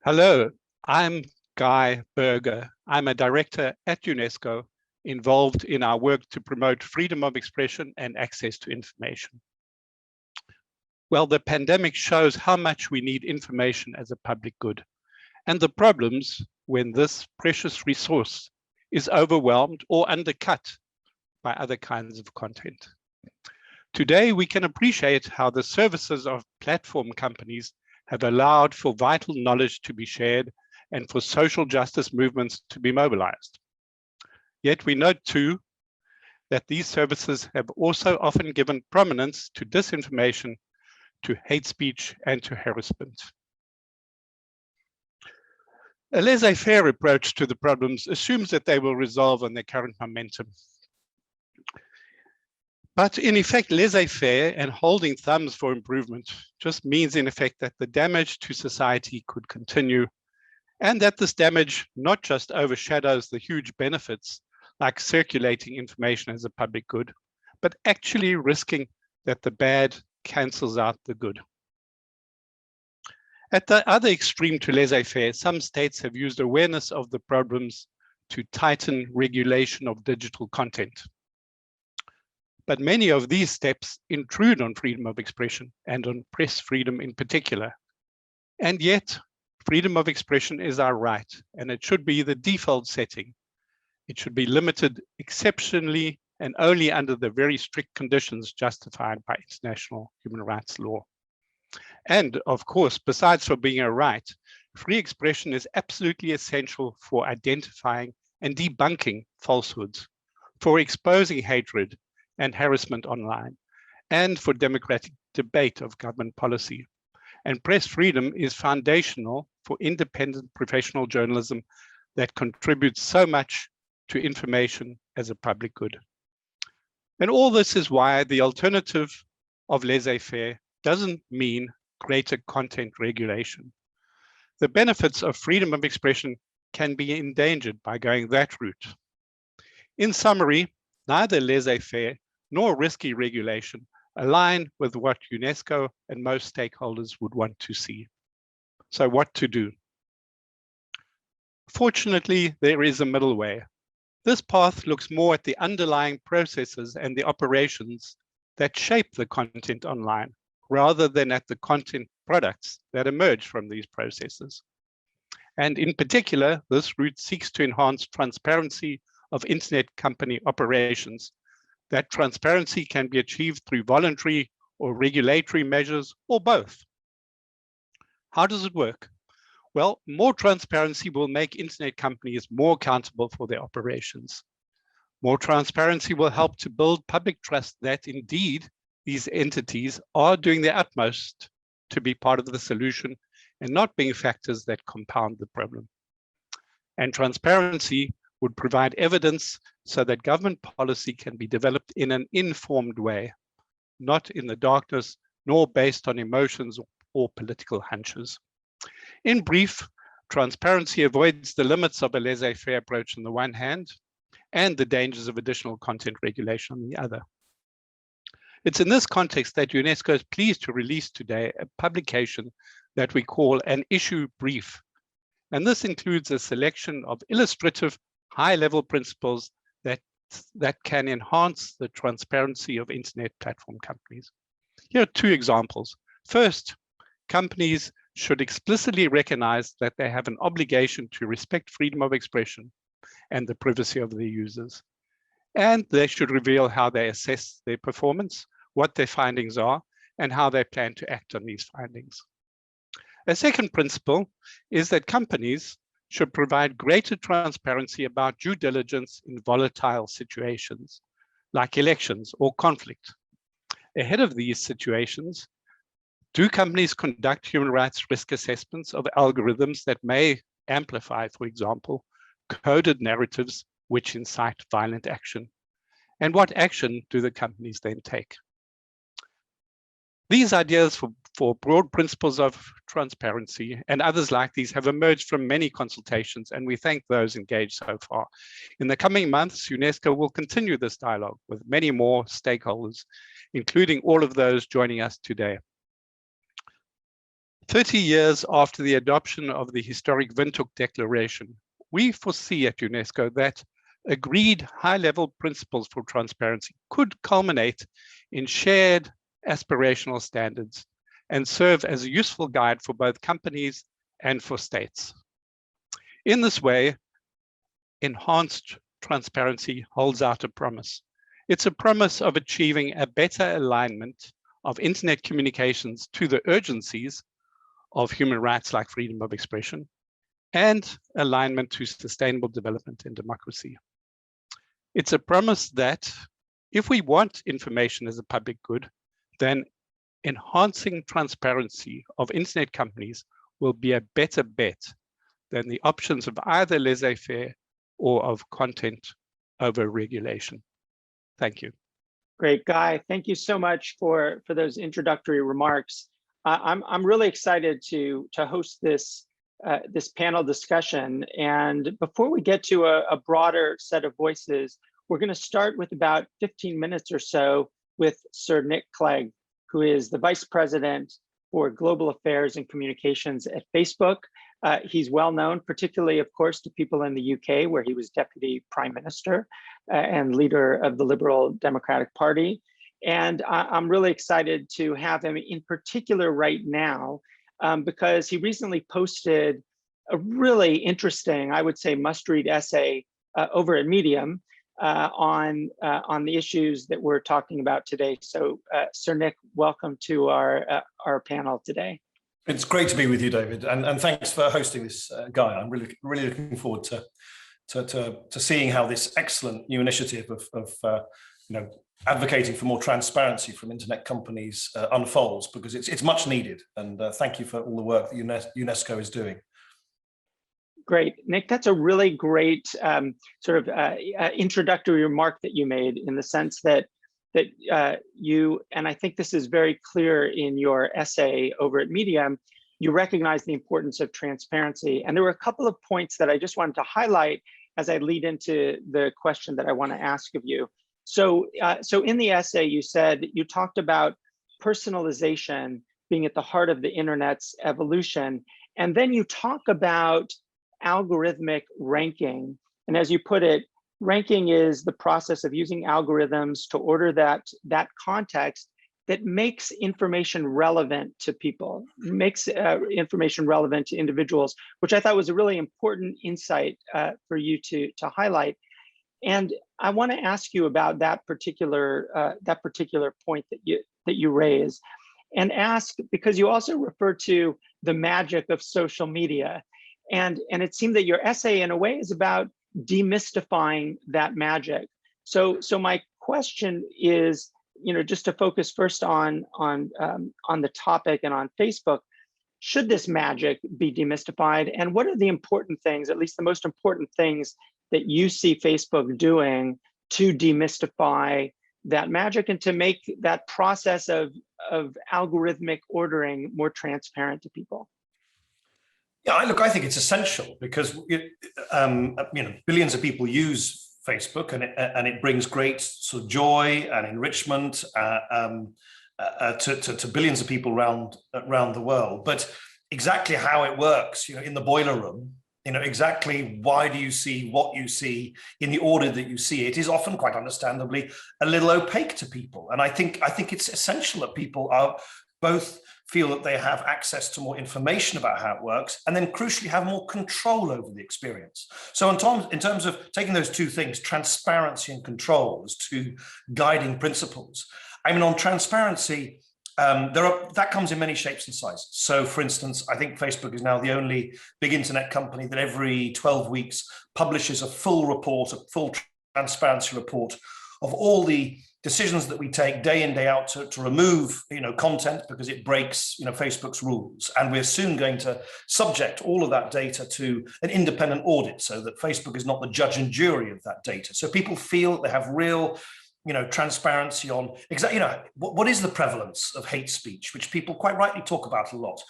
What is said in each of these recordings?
Hello, I'm Guy Berger. I'm a director at UNESCO involved in our work to promote freedom of expression and access to information. Well, the pandemic shows how much we need information as a public good and the problems when this precious resource is overwhelmed or undercut by other kinds of content. Today, we can appreciate how the services of platform companies have allowed for vital knowledge to be shared and for social justice movements to be mobilized. Yet we note too that these services have also often given prominence to disinformation, to hate speech, and to harassment. A laissez-faire approach to the problems assumes that they will resolve on their current momentum. But in effect, laissez-faire and holding thumbs for improvement just means in effect that the damage to society could continue, and that this damage not just overshadows the huge benefits like circulating information as a public good, but actually risking that the bad cancels out the good. At the other extreme to laissez-faire, some states have used awareness of the problems to tighten regulation of digital content. But many of these steps intrude on freedom of expression and on press freedom in particular. And yet, freedom of expression is our right, and it should be the default setting. It should be limited exceptionally and only under the very strict conditions justified by international human rights law. And of course, besides for being a right, free expression is absolutely essential for identifying and debunking falsehoods, for exposing hatred and harassment online, and for democratic debate of government policy. And press freedom is foundational for independent professional journalism that contributes so much to information as a public good. And all this is why the alternative of laissez-faire doesn't mean greater content regulation. The benefits of freedom of expression can be endangered by going that route. In summary, neither laissez-faire nor risky regulation align with what UNESCO and most stakeholders would want to see. So what to do? Fortunately, there is a middle way. This path looks more at the underlying processes and the operations that shape the content online, rather than at the content products that emerge from these processes. And in particular, this route seeks to enhance transparency of internet company operations. That transparency can be achieved through voluntary or regulatory measures, or both. How does it work? Well, more transparency will make internet companies more accountable for their operations. More transparency will help to build public trust that indeed these entities are doing their utmost to be part of the solution and not being factors that compound the problem. And transparency would provide evidence so that government policy can be developed in an informed way, not in the darkness, nor based on emotions or political hunches. In brief, transparency avoids the limits of a laissez-faire approach on the one hand, and the dangers of additional content regulation on the other. It's in this context that UNESCO is pleased to release today a publication that we call an issue brief. And this includes a selection of illustrative high-level principles that can enhance the transparency of internet platform companies. Here are two examples. First, companies should explicitly recognize that they have an obligation to respect freedom of expression and the privacy of their users. And they should reveal how they assess their performance, what their findings are, and how they plan to act on these findings. A second principle is that companies should provide greater transparency about due diligence in volatile situations, like elections or conflict. Ahead of these situations, do companies conduct human rights risk assessments of algorithms that may amplify, for example, coded narratives which incite violent action? And what action do the companies then take? These ideas for broad principles of transparency and others like these have emerged from many consultations, and we thank those engaged so far. In the coming months, UNESCO will continue this dialogue with many more stakeholders, including all of those joining us today. 30 years after the adoption of the historic Windhoek Declaration, we foresee at UNESCO that agreed high-level principles for transparency could culminate in shared aspirational standards and serve as a useful guide for both companies and for states. In this way, enhanced transparency holds out a promise. It's a promise of achieving a better alignment of internet communications to the urgencies of human rights like freedom of expression and alignment to sustainable development and democracy. It's a promise that if we want information as a public good, then enhancing transparency of internet companies will be a better bet than the options of either laissez-faire or of content over regulation. Thank you. Great, Guy. Thank you so much for those introductory remarks. I'm really excited to host this this panel discussion. And before we get to a broader set of voices, we're going to start with about 15 minutes or so with Sir Nick Clegg, who is the Vice President for Global Affairs and Communications at Facebook. He's well known, particularly, of course, to people in the UK, where he was Deputy Prime Minister and leader of the Liberal Democratic Party. And I'm really excited to have him in particular right now, because he recently posted a really interesting, I would say, must-read essay over at Medium on the issues that we're talking about today. So, Sir Nick, welcome to our panel today. It's great to be with you, David, and thanks for hosting this, Guy. I'm really looking forward to seeing how this excellent new initiative of advocating for more transparency from internet companies unfolds, because it's much needed. And thank you for all the work that UNESCO is doing. Great, Nick. That's a really great introductory remark that you made, in the sense that you, and I think this is very clear in your essay over at Medium, you recognize the importance of transparency. And there were a couple of points that I just wanted to highlight as I lead into the question that I want to ask of you. So in the essay, you talked about personalization being at the heart of the internet's evolution. And then you talk about algorithmic ranking. And as you put it, ranking is the process of using algorithms to order that context that makes information relevant to people, makes information relevant to individuals, which I thought was a really important insight for you to highlight. And I want to ask you about that particular point that you raise, and ask, because you also refer to the magic of social media, and it seemed that your essay in a way is about demystifying that magic. So my question is, just to focus first on the topic and on Facebook, should this magic be demystified? And what are the important things, at least the most important things, that you see Facebook doing to demystify that magic and to make that process of algorithmic ordering more transparent to people? Yeah, look, I think it's essential, because billions of people use Facebook, and it brings great sort of joy and enrichment to billions of people around the world. But exactly how it works, in the boiler room, exactly why do you see what you see in the order that you see it, is often, quite understandably, a little opaque to people. And I think it's essential that people are both feel that they have access to more information about how it works, and then crucially have more control over the experience. So in terms of taking those two things, transparency and control, as two guiding principles, on transparency, that comes in many shapes and sizes. So, for instance, I think Facebook is now the only big internet company that every 12 weeks publishes a full report, a full transparency report of all the decisions that we take day in, day out to remove content because it breaks Facebook's rules. And we're soon going to subject all of that data to an independent audit, so that Facebook is not the judge and jury of that data. So people feel that they have real transparency on exactly, what is the prevalence of hate speech, which people quite rightly talk about a lot.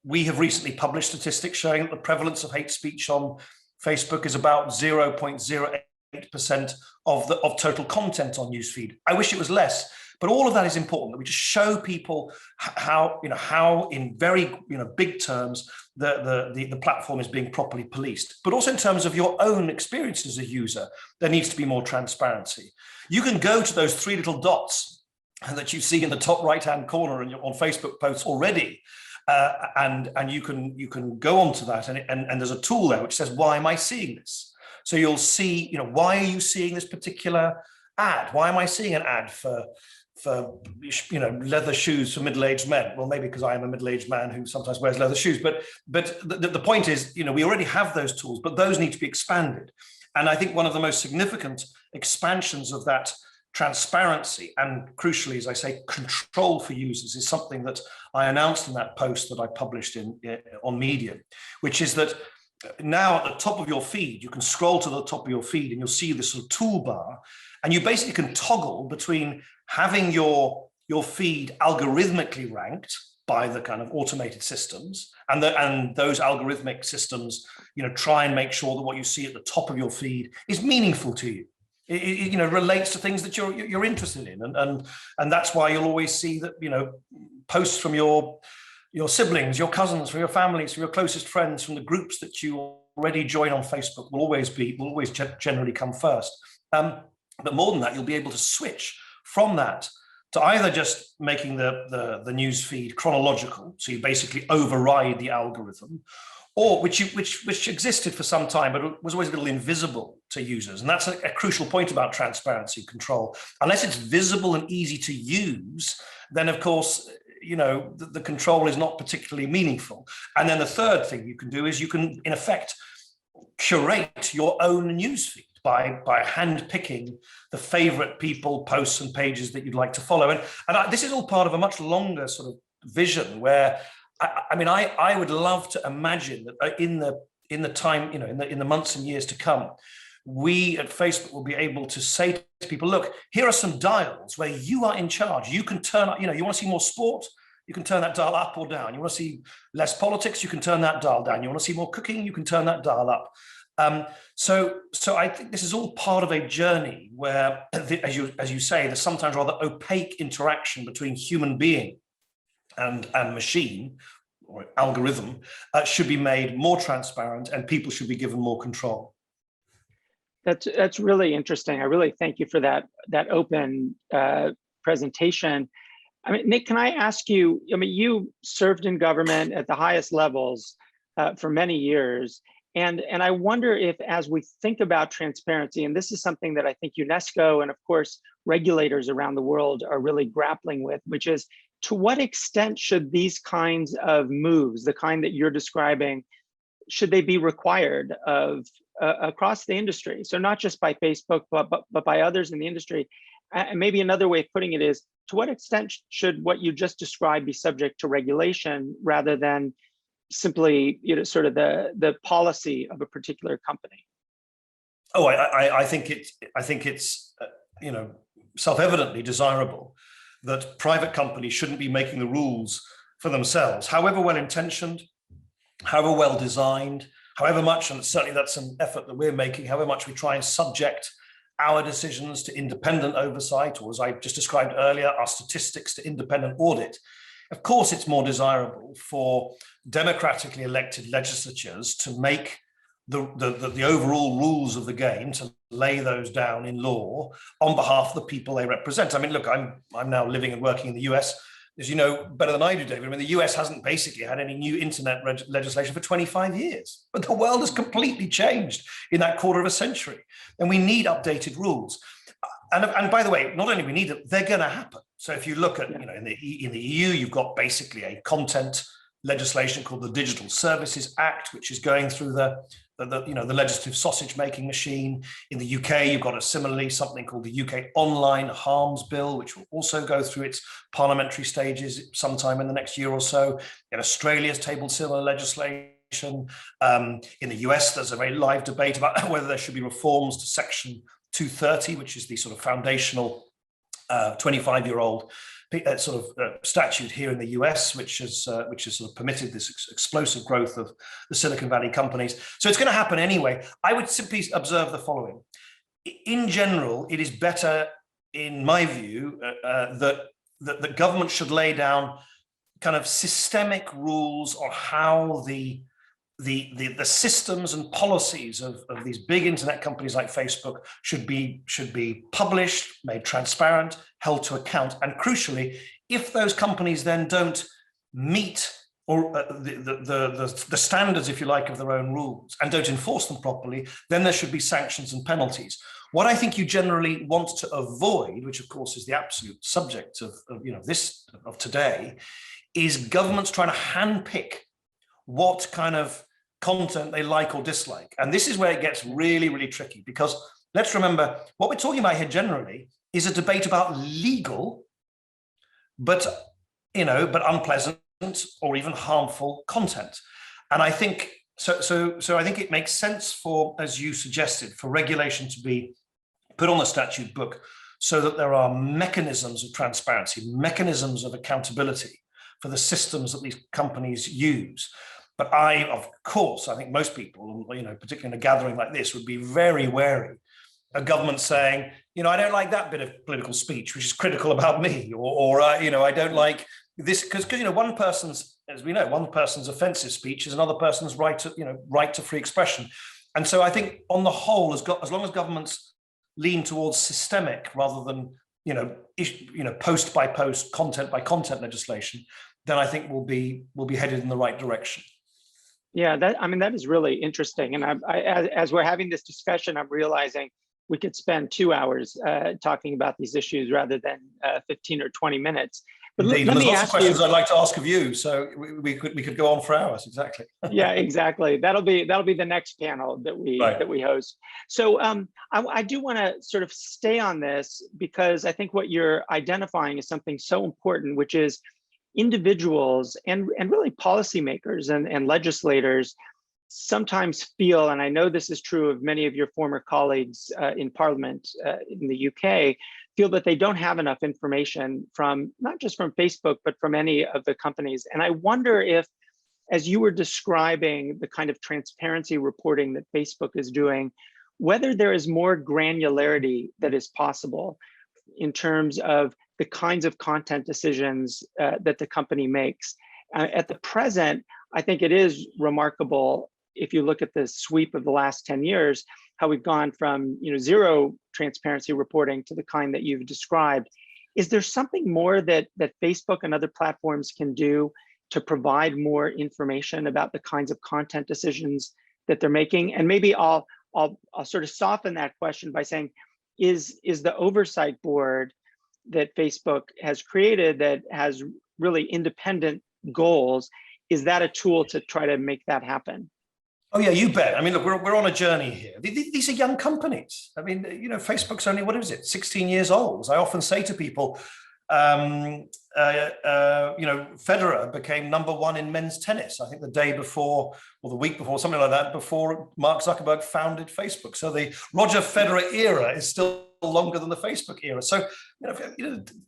We have recently published statistics showing that the prevalence of hate speech on Facebook is about 0.08% of total content on newsfeed. I wish it was less, But all of that is important, that we just show people how in very big terms the platform is being properly policed. But also in terms of your own experience as a user, there needs to be more transparency. You can go to those three little dots that you see in the top right-hand corner on Facebook posts already, and you can go onto that, and there's a tool there which says, why am I seeing this? So you'll see, why are you seeing this particular ad? Why am I seeing an ad for leather shoes for middle-aged men? Well, maybe because I am a middle-aged man who sometimes wears leather shoes. But the point is, we already have those tools, but those need to be expanded. And I think one of the most significant expansions of that transparency and, crucially, as I say, control for users is something that I announced in that post that I published on Medium, which is that now at the top of your feed, you can scroll to the top of your feed and you'll see this sort of toolbar, and you basically can toggle between having your feed algorithmically ranked by the kind of automated systems, and those algorithmic systems, try and make sure that what you see at the top of your feed is meaningful to you. It relates to things that you're interested in, and that's why you'll always see that posts from your siblings, your cousins, from your families, from your closest friends, from the groups that you already join on Facebook will always generally come first. But more than that, you'll be able to switch from that to either just making the news feed chronological, so you basically override the algorithm, or which existed for some time, but it was always a little invisible to users. And that's a crucial point about transparency control. Unless it's visible and easy to use, then of course, the control is not particularly meaningful. And then the third thing you can do is you can, in effect, curate your own newsfeed by hand-picking the favorite people, posts, and pages that you'd like to follow. And this is all part of a much longer sort of vision where, I would love to imagine that in the time, in the months and years to come, we at Facebook will be able to say to people, look, here are some dials where you are in charge. You can turn up, you want to see more sport, you can turn that dial up or down. You want to see less politics, you can turn that dial down. You want to see more cooking, you can turn that dial up. So I think this is all part of a journey where, as you say, there's sometimes rather opaque interaction between human being and machine or algorithm should be made more transparent, and people should be given more control. That's really interesting. I really thank you for that open presentation. Nick, can I ask you? You served in government at the highest levels for many years, and I wonder if, as we think about transparency, and this is something that I think UNESCO and of course regulators around the world are really grappling with, which is, to what extent should these kinds of moves, the kind that you're describing, should they be required of across the industry? So not just by Facebook, but by others in the industry. And maybe another way of putting it is, to what extent should what you just described be subject to regulation rather than simply, sort of the policy of a particular company? Oh, I think it's self-evidently desirable that private companies shouldn't be making the rules for themselves, however well-intentioned, however well-designed, however much, and certainly that's an effort that we're making, however much we try and subject our decisions to independent oversight, or as I just described earlier, our statistics to independent audit. Of course, it's more desirable for democratically elected legislatures to make the overall rules of the game, to lay those down in law on behalf of the people they represent. Look, I'm now living and working in the US, as you know better than I do, David. The US hasn't basically had any new internet legislation for 25 years, but the world has completely changed in that quarter of a century, and we need updated rules. And by the way, not only we need them, they're going to happen. So if you look at, in the EU, you've got basically a content legislation called the Digital Services Act, which is going through the legislative sausage making machine. In the UK, you've got similarly something called the UK Online Harms Bill, which will also go through its parliamentary stages sometime in the next year or so. In Australia's tabled similar legislation. In the US, there's a very live debate about whether there should be reforms to Section 230, which is the sort of foundational 25-year-old statute here in the US, which has sort of permitted this explosive growth of the Silicon Valley companies. So it's going to happen anyway. I would simply observe the following. In general, it is better in my view, that government should lay down kind of systemic rules on how the systems and policies of these big internet companies like Facebook should be published, made transparent, held to account, and crucially, if those companies then don't meet or the standards, if you like, of their own rules and don't enforce them properly, then there should be sanctions and penalties. What I think you generally want to avoid, which of course is the absolute subject of today, is governments trying to handpick what kind of content they like or dislike. And this is where it gets really, really tricky, because let's remember what we're talking about here generally is a debate about legal, but unpleasant or even harmful content. And I think so I think it makes sense for, as you suggested, for regulation to be put on the statute book so that there are mechanisms of transparency, mechanisms of accountability for the systems that these companies use. But of course, I think most people, particularly in a gathering like this, would be very wary of government saying, I don't like that bit of political speech, which is critical about me, or I don't like this, because one person's, as we know, one person's offensive speech is another person's right to free expression. And so I think on the whole, as long as governments lean towards systemic rather than post by post, content by content legislation, then I think we'll be headed in the right direction. Yeah, that is really interesting. And as we're having this discussion, I'm realizing we could spend 2 hours talking about these issues rather than 15 or 20 minutes. But Indeed, there's lots of questions I'd like to ask of you, so we could go on for hours. Exactly. Yeah, exactly. That'll be the next panel that we host. So I do want to sort of stay on this, because I think what you're identifying is something so important, which is individuals and really policymakers and legislators sometimes feel, and I know this is true of many of your former colleagues in Parliament in the UK, feel that they don't have enough information from, not just from Facebook, but from any of the companies. And I wonder if, as you were describing the kind of transparency reporting that Facebook is doing, whether there is more granularity that is possible in terms of the kinds of content decisions that the company makes. At the present, I think it is remarkable, if you look at the sweep of the last 10 years, how we've gone from zero transparency reporting to the kind that you've described. Is there something more that Facebook and other platforms can do to provide more information about the kinds of content decisions that they're making? And maybe I'll sort of soften that question by saying, is the Oversight Board that Facebook has created, that has really independent goals, is that a tool to try to make that happen? Oh yeah, you bet. I mean, look, we're on a journey here. These are young companies. I mean, Facebook's only, 16 years old. As I often say to people, Federer became #1 in men's tennis, I think the day before or the week before, something like that, before Mark Zuckerberg founded Facebook. So the Roger Federer era is still longer than the Facebook era. So,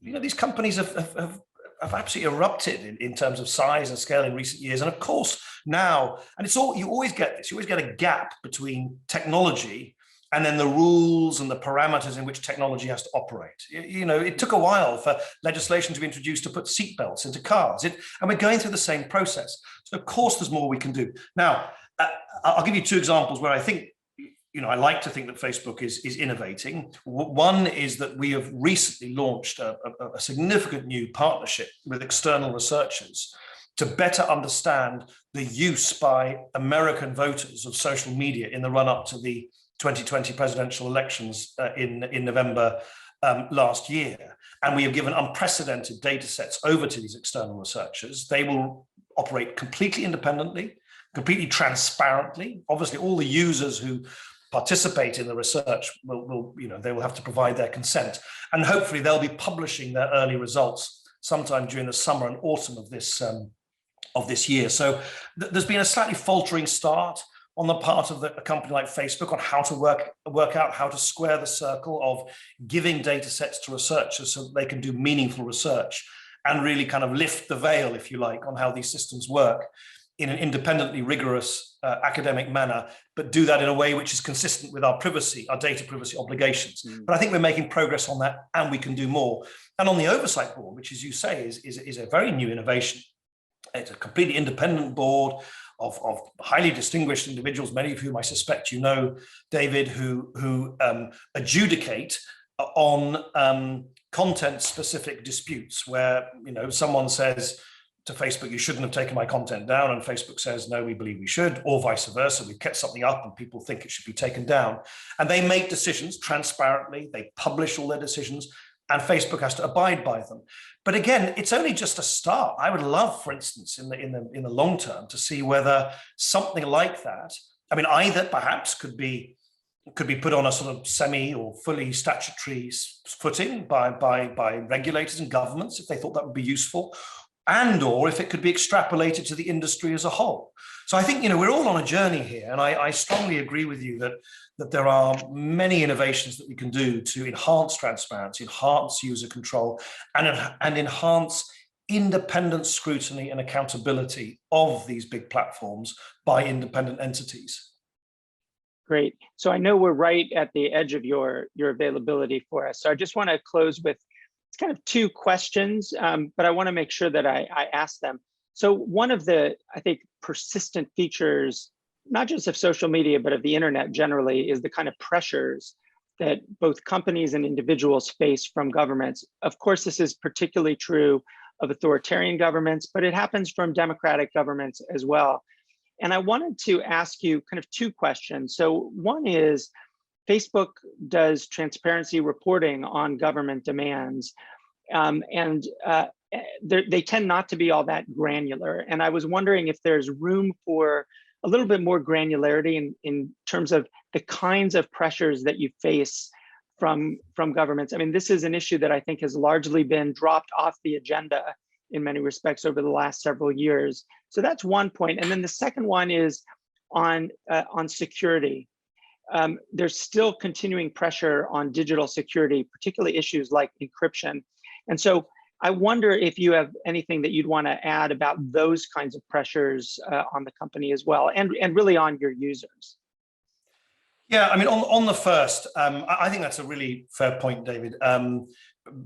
these companies have absolutely erupted in terms of size and scale in recent years. And of course now, and you always get this, you always get a gap between technology and then the rules and the parameters in which technology has to operate. It took a while for legislation to be introduced to put seatbelts into cars, and we're going through the same process. So of course there's more we can do. Now, I'll give you 2 examples where I think, I like to think that Facebook is innovating. One is that we have recently launched a significant new partnership with external researchers to better understand the use by American voters of social media in the run-up to the 2020 presidential elections in November last year. And we have given unprecedented data sets over to these external researchers. They will operate completely independently, completely transparently. Obviously, all the users who participate in the research they will have to provide their consent, and hopefully they'll be publishing their early results sometime during the summer and autumn of this year. So there's been a slightly faltering start on the part of a company like Facebook on how to work out how to square the circle of giving data sets to researchers so that they can do meaningful research and really kind of lift the veil, if you like, on how these systems work. in an independently rigorous academic manner, but do that in a way which is consistent with our privacy, our data privacy obligations. But I think we're making progress on that, and we can do more. And on the Oversight Board, which, as you say, is a very new innovation. It's a completely independent board of highly distinguished individuals, many of whom I suspect you know, David, who adjudicate on content-specific disputes where, you know, someone says to Facebook, you shouldn't have taken my content down, and Facebook says, no, we believe we should, or vice versa. We've kept something up and people think it should be taken down. And they make decisions transparently, they publish all their decisions, and Facebook has to abide by them. But again, it's only just a start. I would love, for instance, in the long term, to see whether something like that, I mean, either perhaps could be put on a sort of semi or fully statutory footing by regulators and governments if they thought that would be useful, and or if it could be extrapolated to the industry as a whole. So I think, you know, we're all on a journey here, and I strongly agree with you that there are many innovations that we can do to enhance transparency, enhance user control, and enhance independent scrutiny and accountability of these big platforms by independent entities. Great. So I know we're right at the edge of your availability for us. So I just want to close with kind of two questions, but I want to make sure that I ask them. So one of the, I think, persistent features, not just of social media, but of the internet generally, is the kind of pressures that both companies and individuals face from governments. Of course, this is particularly true of authoritarian governments, but it happens from democratic governments as well. And I wanted to ask you kind of two questions. So one is, Facebook does transparency reporting on government demands, and they tend not to be all that granular. And I was wondering if there's room for a little bit more granularity in terms of the kinds of pressures that you face from governments. I mean, this is an issue that I think has largely been dropped off the agenda in many respects over the last several years. So that's one point. And then the second one is on security. There's still continuing pressure on digital security, particularly issues like encryption. And so I wonder if you have anything that you'd want to add about those kinds of pressures on the company as well, and really on your users. Yeah, I mean, on the first, I think that's a really fair point, David,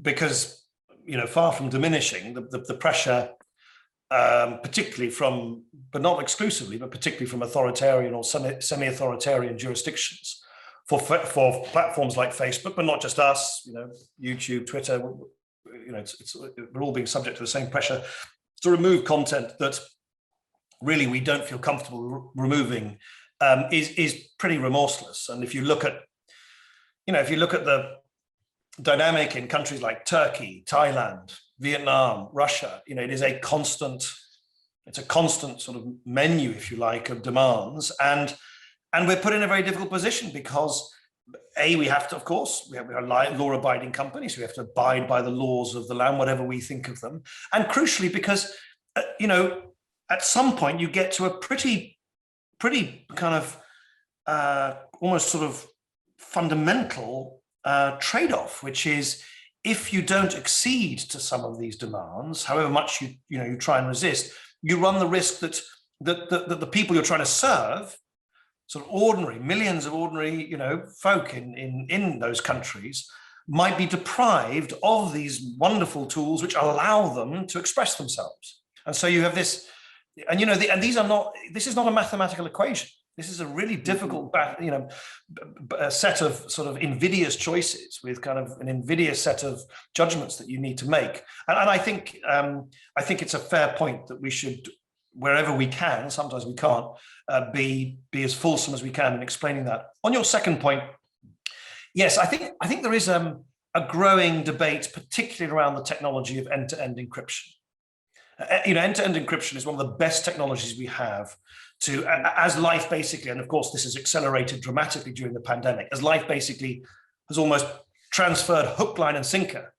because, you know, far from diminishing, the pressure, particularly from, but not exclusively, but particularly from authoritarian or semi-authoritarian jurisdictions for platforms like Facebook, but not just us, you know, YouTube, Twitter, you know, we're all being subject to the same pressure to remove content that really we don't feel comfortable removing, is pretty remorseless. And if you look at, you know, if you look at the dynamic in countries like Turkey, Thailand, Vietnam, Russia, you know, it's a constant sort of menu, if you like, of demands. And we're put in a very difficult position because, we have to, of course, we are law-abiding companies, so we have to abide by the laws of the land, whatever we think of them. And crucially, because, you know, at some point you get to a pretty kind of almost sort of fundamental trade-off, which is, if you don't accede to some of these demands, however much you try and resist, you run the risk that the people you're trying to serve, sort of millions of ordinary, you know, folk in those countries, might be deprived of these wonderful tools which allow them to express themselves. And so you have this, and you know, this is not a mathematical equation. This is a really difficult, you know, a set of sort of invidious choices with kind of an invidious set of judgments that you need to make. And I think it's a fair point that we should, wherever we can, sometimes we can't, be as fulsome as we can in explaining that. On your second point, yes, I think there is a growing debate, particularly around the technology of end-to-end encryption. You know, end-to-end encryption is one of the best technologies we have to, as life basically, and of course this has accelerated dramatically during the pandemic, as life basically has almost transferred hook, line, and sinker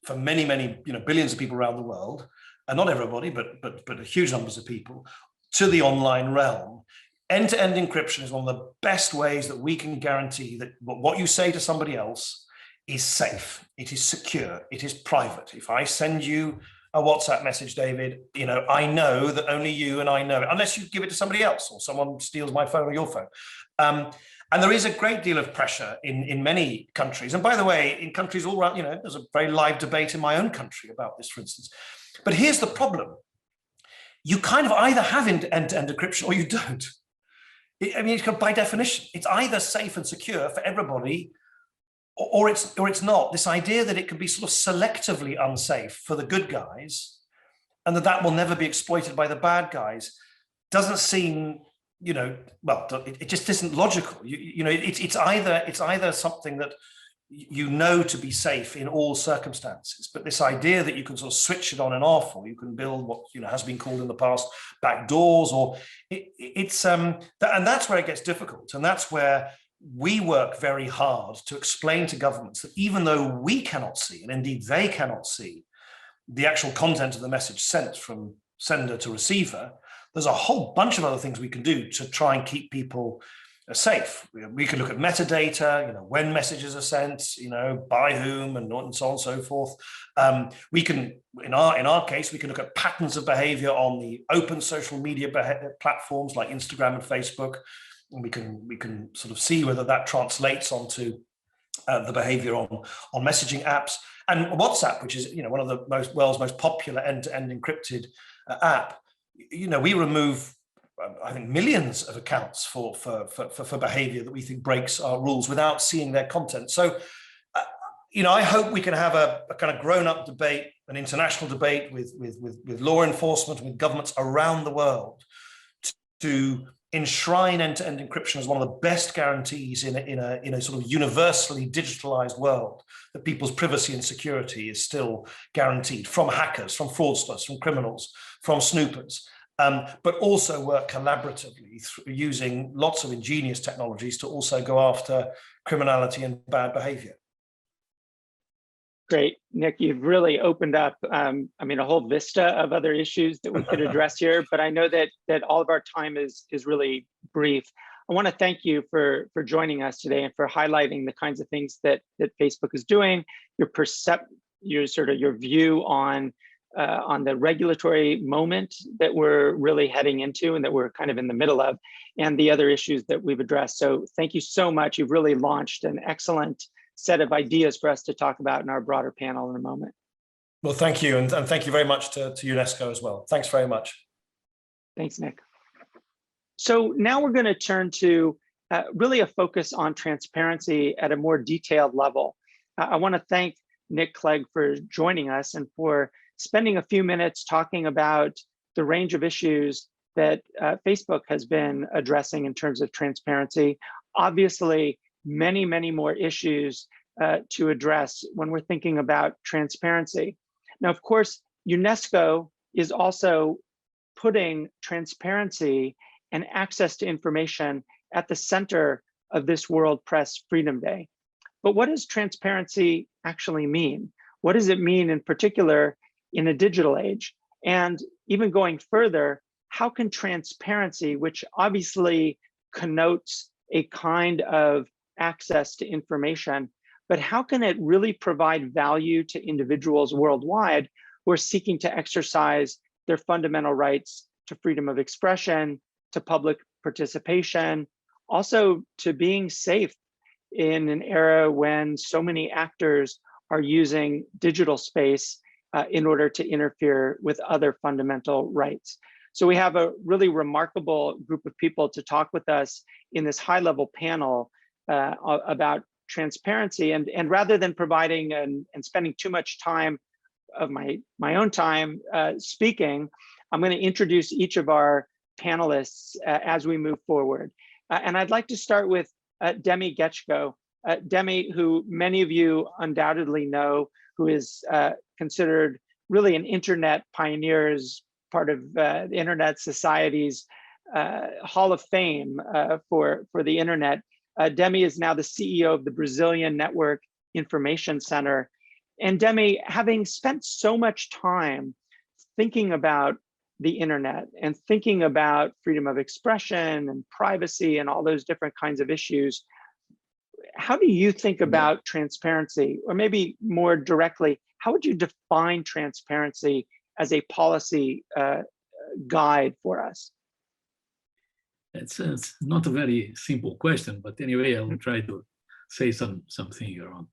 for many, you know, billions of people around the world, and not everybody, but huge numbers of people, to the online realm. End-to-end encryption is one of the best ways that we can guarantee that what you say to somebody else is safe, it is secure, it is private. If I send you a WhatsApp message, David, I know that only you and I know it, unless you give it to somebody else or someone steals my phone or your phone. And there is a great deal of pressure in many countries. And by the way, in countries all around, there's a very live debate in my own country about this, for instance. But here's the problem. You kind of either have end-to-end encryption or you don't. I mean, by definition, it's either safe and secure for everybody, or it's not. This idea that it can be sort of selectively unsafe for the good guys, and that will never be exploited by the bad guys, doesn't seem, well, it just isn't logical. It's either something that to be safe in all circumstances, but this idea that you can sort of switch it on and off, or you can build what has been called in the past back doors, or and that's where it gets difficult, and that's where we work very hard to explain to governments that even though we cannot see, and indeed they cannot see, the actual content of the message sent from sender to receiver, there's a whole bunch of other things we can do to try and keep people safe. We can look at metadata, when messages are sent, by whom, and so on and so forth. We can, in our case, we can look at patterns of behavior on the open social media platforms like Instagram and Facebook. And we can sort of see whether that translates onto the behavior on messaging apps. And WhatsApp, which is one of the world's most popular end-to-end encrypted app, we remove, I think, millions of accounts for behavior that we think breaks our rules without seeing their content. So, I hope we can have a kind of grown-up debate, an international debate with law enforcement and with governments around the world to enshrine end-to-end encryption as one of the best guarantees in a sort of universally digitalized world, that people's privacy and security is still guaranteed from hackers, from fraudsters, from criminals, from snoopers, but also work collaboratively using lots of ingenious technologies to also go after criminality and bad behavior. Great, Nick, you've really opened up, a whole vista of other issues that we could address here, but I know that all of our time is really brief. I want to thank you for joining us today and for highlighting the kinds of things that Facebook is doing, your view on the regulatory moment that we're really heading into and that we're kind of in the middle of, and the other issues that we've addressed. So thank you so much. You've really launched an excellent set of ideas for us to talk about in our broader panel in a moment. Well, thank you. And thank you very much to UNESCO as well. Thanks very much. Thanks, Nick. So now we're going to turn to really a focus on transparency at a more detailed level. I want to thank Nick Clegg for joining us and for spending a few minutes talking about the range of issues that Facebook has been addressing in terms of transparency. Obviously, many, many more issues to address when we're thinking about transparency. Now, of course, UNESCO is also putting transparency and access to information at the center of this World Press Freedom Day. But what does transparency actually mean? What does it mean in particular in a digital age? And even going further, how can transparency, which obviously connotes a kind of access to information, but how can it really provide value to individuals worldwide who are seeking to exercise their fundamental rights to freedom of expression, to public participation, also to being safe in an era when so many actors are using digital space in order to interfere with other fundamental rights. So we have a really remarkable group of people to talk with us in this high-level panel about transparency. And rather than providing and spending too much time of my own time speaking, I'm going to introduce each of our panelists as we move forward. And I'd like to start with Demi Getschko. Demi, who many of you undoubtedly know, who is considered really an internet pioneer, as part of the Internet Society's Hall of Fame for the internet. Demi is now the CEO of the Brazilian Network Information Center. And Demi, having spent so much time thinking about the internet and thinking about freedom of expression and privacy and all those different kinds of issues, how do you think about transparency? Or maybe more directly, how would you define transparency as a policy guide for us? It's not a very simple question, but anyway, I will try to say something around.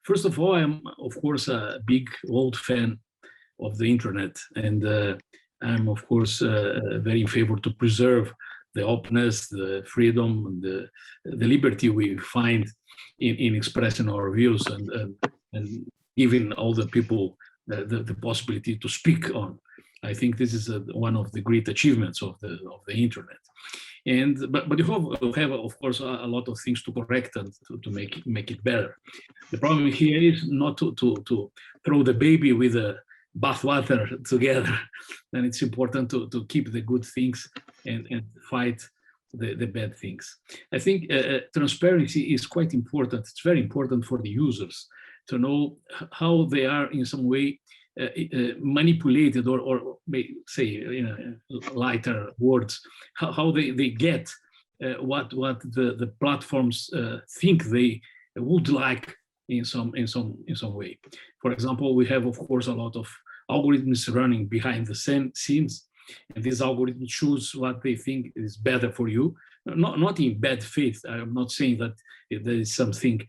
First of all, I'm of course a big old fan of the internet, and I'm of course very in favor to preserve the openness, the freedom, and the liberty we find in expressing our views and giving all the people the possibility to speak on. I think this is one of the great achievements of the internet. And but you have of course a lot of things to correct and to make it better. The problem here is not to throw the baby with the bathwater together. And it's important to keep the good things and fight the bad things. I think transparency is quite important. It's very important for the users to know how they are in some way manipulated, or may say in lighter words, how they get what the platforms think they would like in some way. For example, we have of course a lot of algorithms running behind the scenes, and these algorithms choose what they think is better for you, not in bad faith. I'm not saying that there is something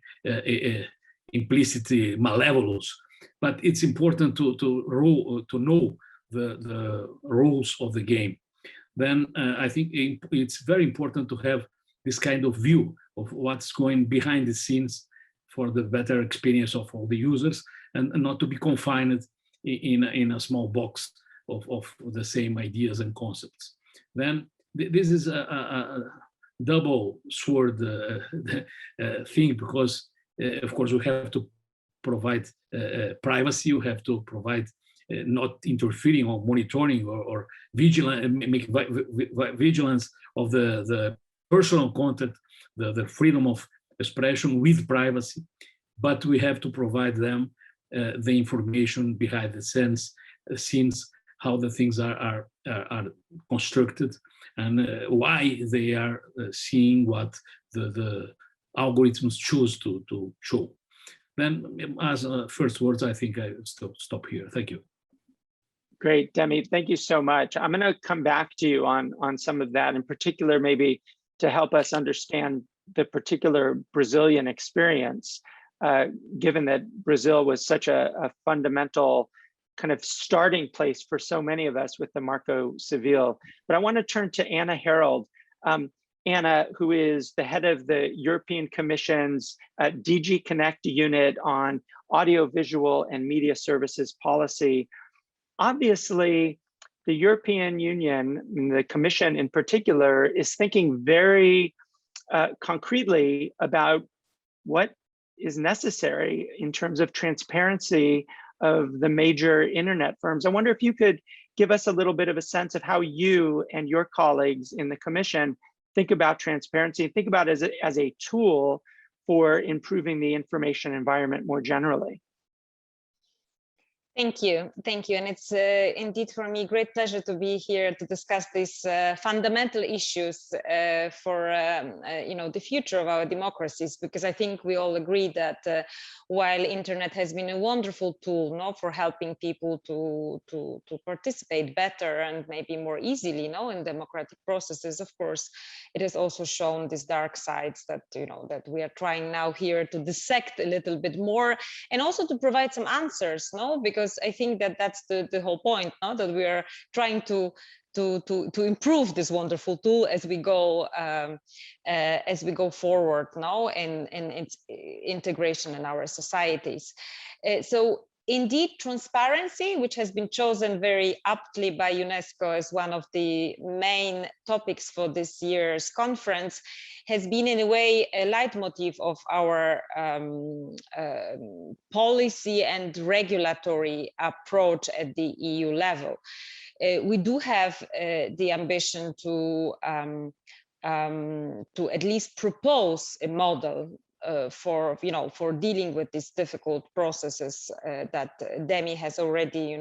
implicitly malevolent, but it's important to know the rules of the game. Then I think it's very important to have this kind of view of what's going behind the scenes for the better experience of all the users, and not to be confined in a small box of the same ideas and concepts. Then this is a double sword thing, because of course we have to provide privacy, you have to provide not interfering or monitoring or make vigilance of the personal content, the freedom of expression with privacy, but we have to provide them the information behind the scenes, how the things are constructed, and why they are seeing what the algorithms choose to show. Then, as first words, I think I will stop here. Thank you. Great, Demi, thank you so much. I'm going to come back to you on some of that, in particular, maybe to help us understand the particular Brazilian experience, given that Brazil was such a fundamental kind of starting place for so many of us with the Marco Civil. But I want to turn to Anna Herold. Anna, who is the head of the European Commission's DG Connect unit on audiovisual and media services policy. Obviously, the European Union, the Commission in particular, is thinking very concretely about what is necessary in terms of transparency of the major internet firms. I wonder if you could give us a little bit of a sense of how you and your colleagues in the Commission think about transparency, and think about it as a tool for improving the information environment more generally. Thank you, and it's indeed for me a great pleasure to be here to discuss these fundamental issues for the future of our democracies, because I think we all agree that while internet has been a wonderful tool, for helping people to participate better and maybe more easily, in democratic processes, of course, it has also shown these dark sides that that we are trying now here to dissect a little bit more, and also to provide some answers, because I think that that's the whole point, that we are trying to improve this wonderful tool as we go forward now in its integration in our societies. So indeed, transparency, which has been chosen very aptly by UNESCO as one of the main topics for this year's conference, has been in a way a leitmotif of our policy and regulatory approach at the EU level. We do have the ambition to at least propose a model for dealing with these difficult processes that Demi has already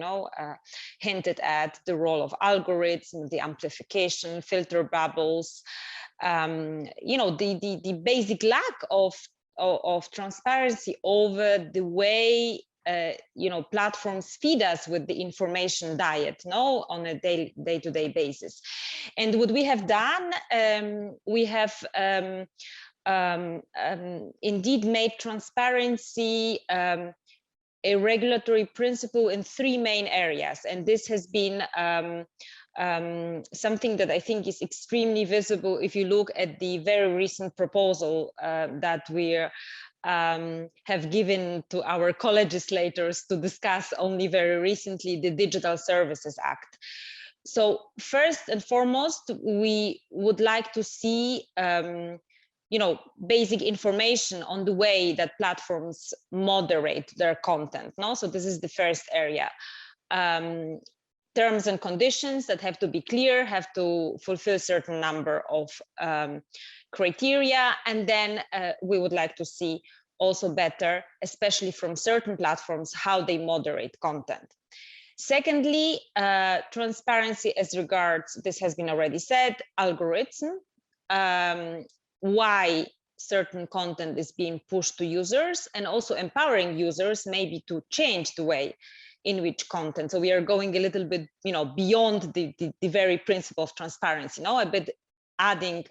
hinted at, the role of algorithms, the amplification, filter bubbles, the basic lack of transparency over the way platforms feed us with the information diet, no, on a day-to-day basis. And what we have done, we have indeed made transparency a regulatory principle in 3 main areas. And this has been something that I think is extremely visible if you look at the very recent proposal that we have given to our co-legislators to discuss only very recently, the Digital Services Act. So first and foremost, we would like to see basic information on the way that platforms moderate their content. No? So this is the first area. Terms and conditions that have to be clear, have to fulfill a certain number of criteria. And then we would like to see also better, especially from certain platforms, how they moderate content. Secondly, transparency as regards, this has been already said, algorithm, why certain content is being pushed to users, and also empowering users maybe to change the way in which content. So we are going a little bit, beyond the very principle of transparency, a bit adding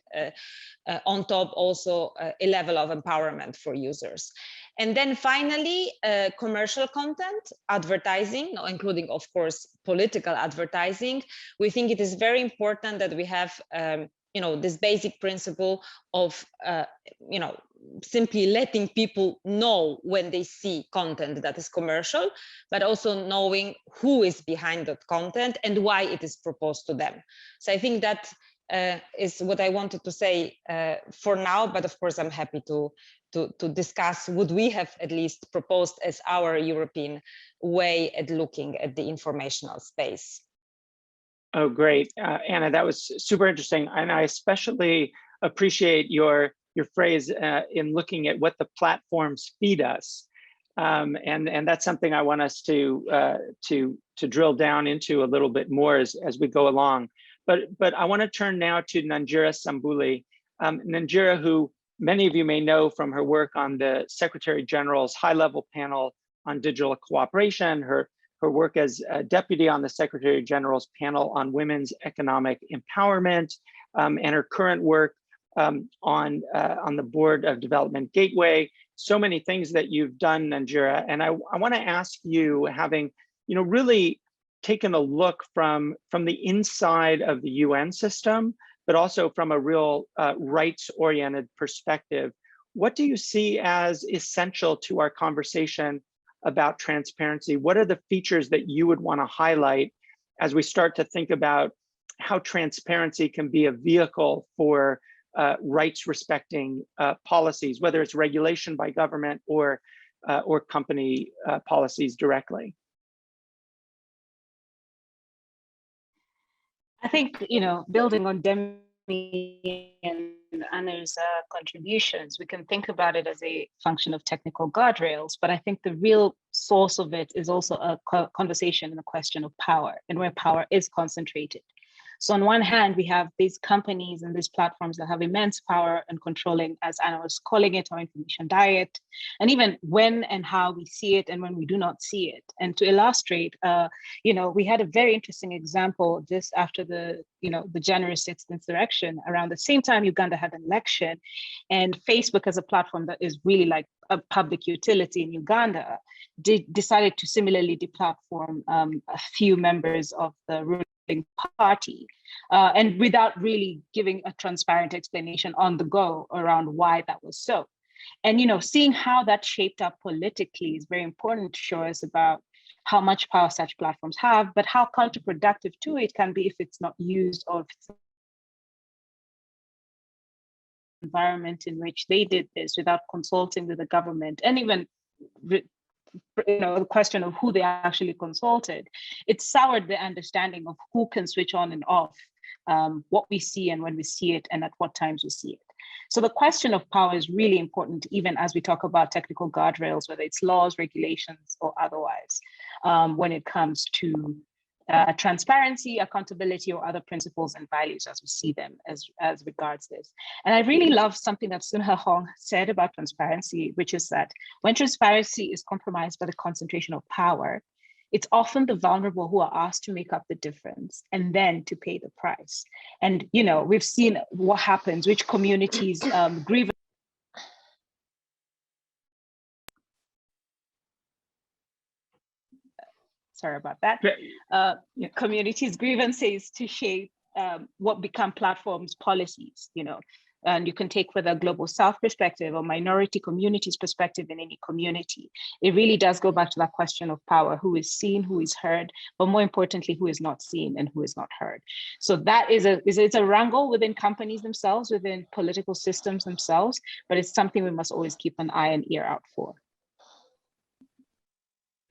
on top also a level of empowerment for users. And then finally, commercial content, advertising, including, of course, political advertising. We think it is very important that we have this basic principle of, simply letting people know when they see content that is commercial, but also knowing who is behind that content and why it is proposed to them. So I think that is what I wanted to say for now, but of course I'm happy to discuss what we have at least proposed as our European way at looking at the informational space. Oh, great. Anna, that was super interesting. And I especially appreciate your phrase in looking at what the platforms feed us. And that's something I want us to drill down into a little bit more as we go along. But I want to turn now to Nanjira Sambuli. Nanjira, who many of you may know from her work on the Secretary General's high-level panel on digital cooperation, her work as deputy on the Secretary General's panel on women's economic empowerment, and her current work on the board of Development Gateway. So many things that you've done, Nanjira. And I want to ask you, having really taken a look from the inside of the UN system, but also from a real rights-oriented perspective, what do you see as essential to our conversation about transparency? What are the features that you would want to highlight as we start to think about how transparency can be a vehicle for rights-respecting policies, whether it's regulation by government or company policies directly? I think, building on Demi and Anna's contributions, we can think about it as a function of technical guardrails, but I think the real source of it is also a conversation and a question of power and where power is concentrated. So on one hand, we have these companies and these platforms that have immense power in controlling, as Anna was calling it, our information diet, and even when and how we see it and when we do not see it. And to illustrate, we had a very interesting example just after the January 6th insurrection. Around the same time, Uganda had an election, and Facebook, as a platform that is really like a public utility in Uganda, decided to similarly deplatform a few members of the ruling party, and without really giving a transparent explanation on the go around why that was so. And seeing how that shaped up politically is very important to show us about how much power such platforms have, but how counterproductive to it can be if it's not used, or if it's an environment in which they did this without consulting with the government, and even the question of who they actually consulted. It soured the understanding of who can switch on and off what we see and when we see it and at what times we see it. So the question of power is really important, even as we talk about technical guardrails, whether it's laws, regulations, or otherwise, when it comes to transparency, accountability, or other principles and values as we see them as regards this. And I really love something that Sun Hong said about transparency, which is that when transparency is compromised by the concentration of power, it's often the vulnerable who are asked to make up the difference and then to pay the price. And, you know, we've seen what happens, which communities grieve. Sorry about that. Communities' grievances to shape what become platforms' policies, you know. And you can take whether global South perspective or minority communities perspective in any community. It really does go back to that question of power, who is seen, who is heard, but more importantly, who is not seen and who is not heard. So that it's a wrangle within companies themselves, within political systems themselves, but it's something we must always keep an eye and ear out for.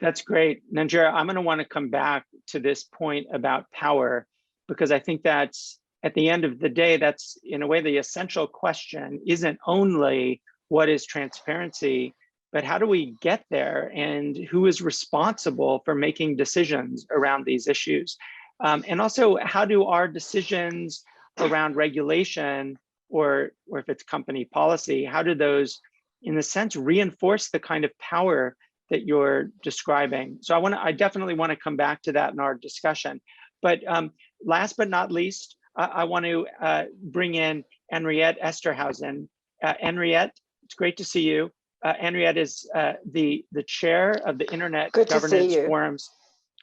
That's great. Nanjira, I'm going to want to come back to this point about power, because I think that's, at the end of the day, that's in a way the essential question isn't only what is transparency, but how do we get there and who is responsible for making decisions around these issues? And also, how do our decisions around regulation or if it's company policy, how do those, in a sense, reinforce the kind of power that you're describing? So I definitely want to come back to that in our discussion. But last but not least, I want to bring in Anriette Esterhuysen. Anriette, it's great to see you. Anriette is the chair of the Internet Governance Forum's.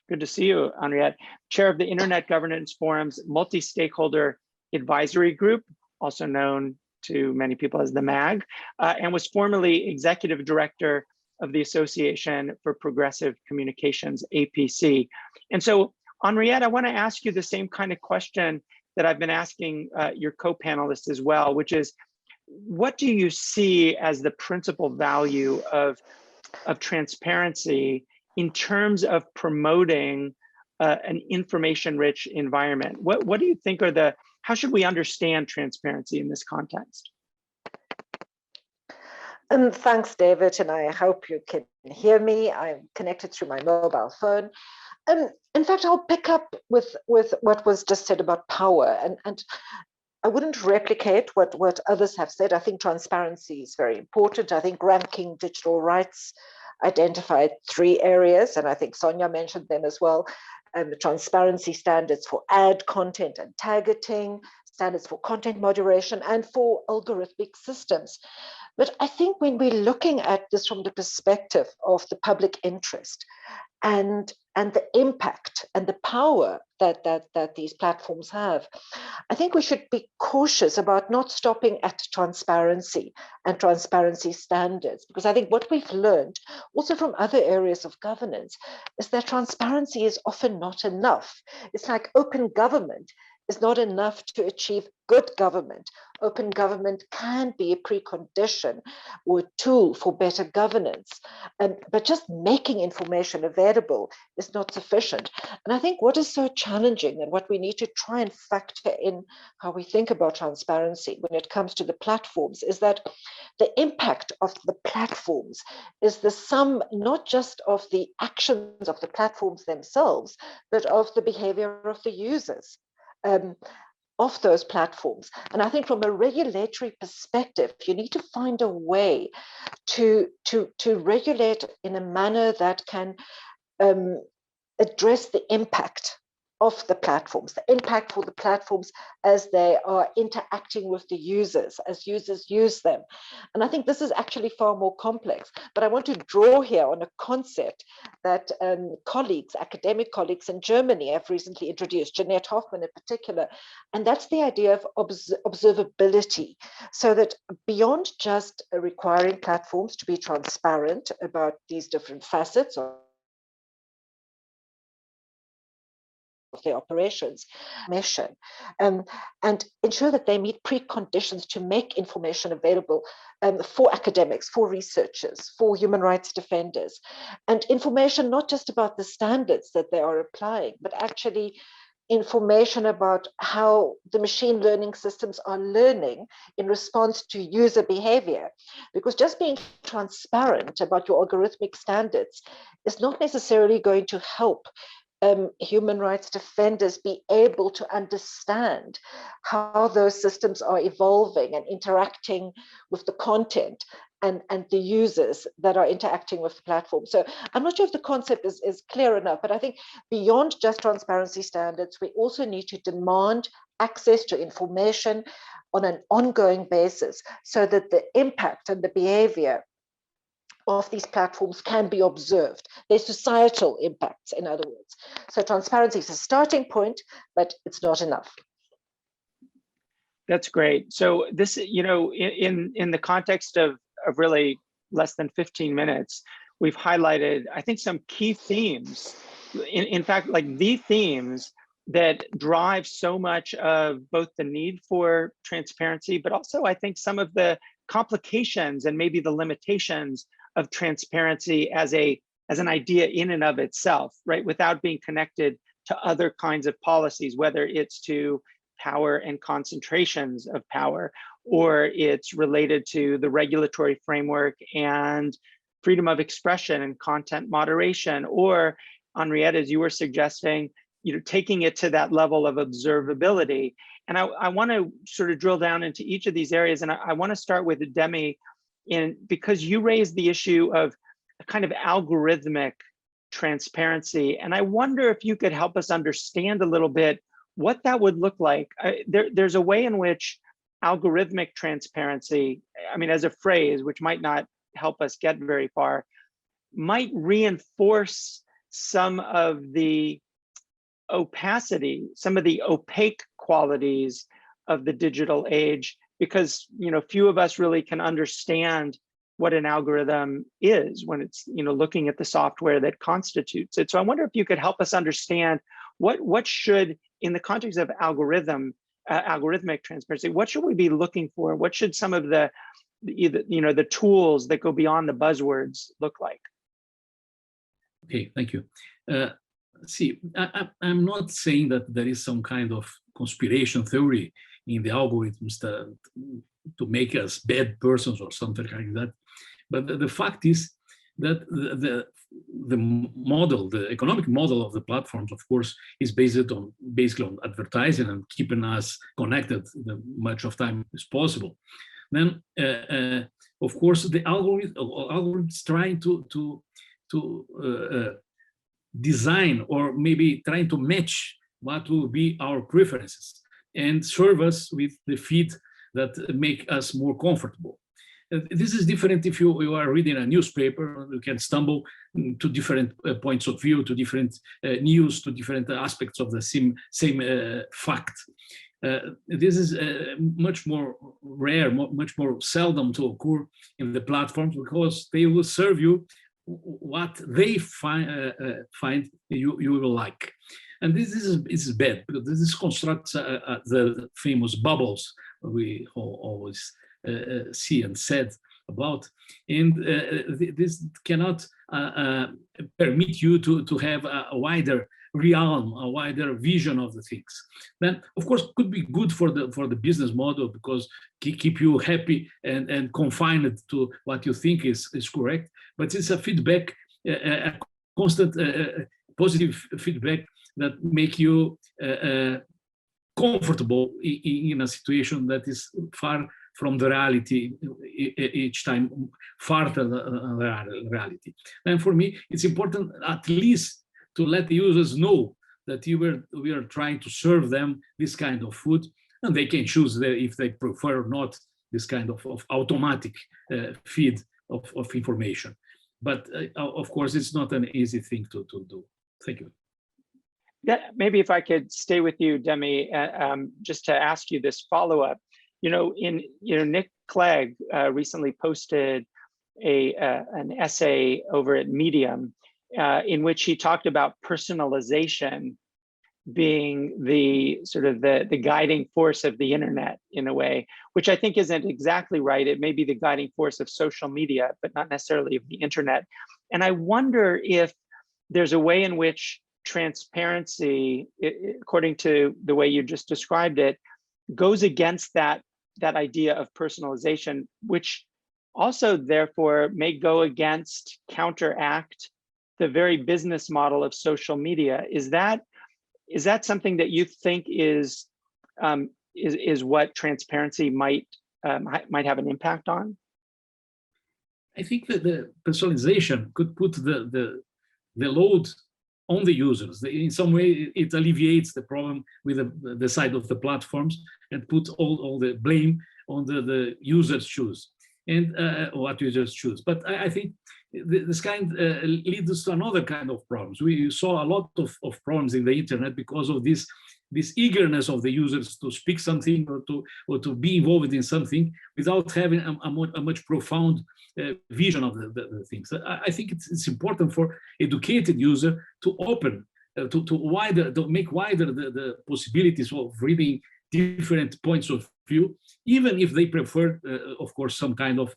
Good to see you, Anriette. Chair of the Internet Governance Forum's Multi-stakeholder Advisory Group, also known to many people as the MAG, and was formerly executive director of the Association for Progressive Communications, APC. And so, Anriette, I want to ask you the same kind of question that I've been asking your co-panelists as well, which is, what do you see as the principal value of transparency in terms of promoting an information-rich environment? What do you think are how should we understand transparency in this context? Thanks, David, and I hope you can hear me. I'm connected through my mobile phone. In fact, I'll pick up with what was just said about power, and I wouldn't replicate what others have said. I think transparency is very important. I think ranking digital rights identified 3 areas, and I think Sonia mentioned them as well. The transparency standards for ad content and targeting, standards for content moderation, and for algorithmic systems. But I think when we're looking at this from the perspective of the public interest and the impact and the power that these platforms have, I think we should be cautious about not stopping at transparency and transparency standards, because I think what we've learned also from other areas of governance is that transparency is often not enough. It's like open government is not enough to achieve good government. Open government can be a precondition or a tool for better governance, but just making information available is not sufficient. And I think what is so challenging and what we need to try and factor in how we think about transparency when it comes to the platforms is that the impact of the platforms is the sum not just of the actions of the platforms themselves, but of the behavior of the users of those platforms. And I think from a regulatory perspective, you need to find a way to regulate in a manner that can address the impact of the platforms, the impact for the platforms as they are interacting with the users, as users use them. And I think this is actually far more complex, but I want to draw here on a concept that academic colleagues in Germany have recently introduced, Jeanette Hoffman in particular, and that's the idea of observability, so that beyond just requiring platforms to be transparent about these different facets of their operations mission, and ensure that they meet preconditions to make information available for academics, for researchers, for human rights defenders, and information not just about the standards that they are applying, but actually information about how the machine learning systems are learning in response to user behavior. Because just being transparent about your algorithmic standards is not necessarily going to help human rights defenders be able to understand how those systems are evolving and interacting with the content and the users that are interacting with the platform. So I'm not sure if the concept is clear enough, but I think beyond just transparency standards, we also need to demand access to information on an ongoing basis so that the impact and the behavior of these platforms can be observed. There's societal impacts, in other words. So transparency is a starting point, but it's not enough. That's great. So this, in the context of really less than 15 minutes, we've highlighted, I think, some key themes. In fact, like the themes that drive so much of both the need for transparency, but also I think some of the complications and maybe the limitations of transparency as an idea in and of itself, right? Without being connected to other kinds of policies, whether it's to power and concentrations of power, or it's related to the regulatory framework and freedom of expression and content moderation, or Anriette, as you were suggesting, taking it to that level of observability. And I want to sort of drill down into each of these areas. And I want to start with Demi, because you raised the issue of a kind of algorithmic transparency. And I wonder if you could help us understand a little bit what that would look like. There's a way in which algorithmic transparency, I mean, as a phrase, which might not help us get very far, might reinforce some of the opacity, some of the opaque qualities of the digital age, because few of us really can understand what an algorithm is when it's looking at the software that constitutes it. So I wonder if you could help us understand what should, in the context of algorithmic transparency, what should we be looking for? What should some of the tools that go beyond the buzzwords look like? Okay, thank you. See, I'm not saying that there is some kind of conspiration theory in the algorithms to make us bad persons or something like that. But the fact is that the model, the economic model of the platforms, of course, is basically on advertising and keeping us connected the much of time as possible. Then, of course, the algorithms trying to design or maybe trying to match what will be our preferences and serve us with the feed that make us more comfortable. This is different if you are reading a newspaper. You can stumble to different points of view, to different news, to different aspects of the same fact. This is much more rare, much more seldom to occur in the platforms, because they will serve you what they find you will like. And this is bad, because this constructs the famous bubbles we always see and said about, and this cannot permit you to have a wider realm, a wider vision of the things. Then, of course, could be good for the business model, because keep you happy and confined to what you think is correct. But it's a feedback, a constant positive feedback that make you comfortable in a situation that is far from the reality, each time farther than the reality. And for me, it's important at least to let the users know that we are trying to serve them this kind of food, and they can choose if they prefer or not this kind of automatic feed of information. But of course, it's not an easy thing to do. Thank you. Maybe if I could stay with you, Demi, just to ask you this follow-up. Nick Clegg recently posted an essay over at Medium in which he talked about personalization being the sort of the guiding force of the internet in a way, which I think isn't exactly right. It may be the guiding force of social media, but not necessarily of the internet. And I wonder if there's a way in which transparency, according to the way you just described it, goes against that idea of personalization, which also therefore may go against, counteract the very business model of social media. Is that something that you think is what transparency might have an impact on? I think that the personalization could put the load on the users. In some way, it alleviates the problem with the side of the platforms and put all the blame on the users' shoes and what users choose. But I think this kind leads us to another kind of problems. We saw a lot of problems in the internet because of this eagerness of the users to speak something or to be involved in something without having a much profound vision of the things. I think it's important for educated user to open, to make wider the possibilities of reading different points of view, even if they prefer, of course, some kind of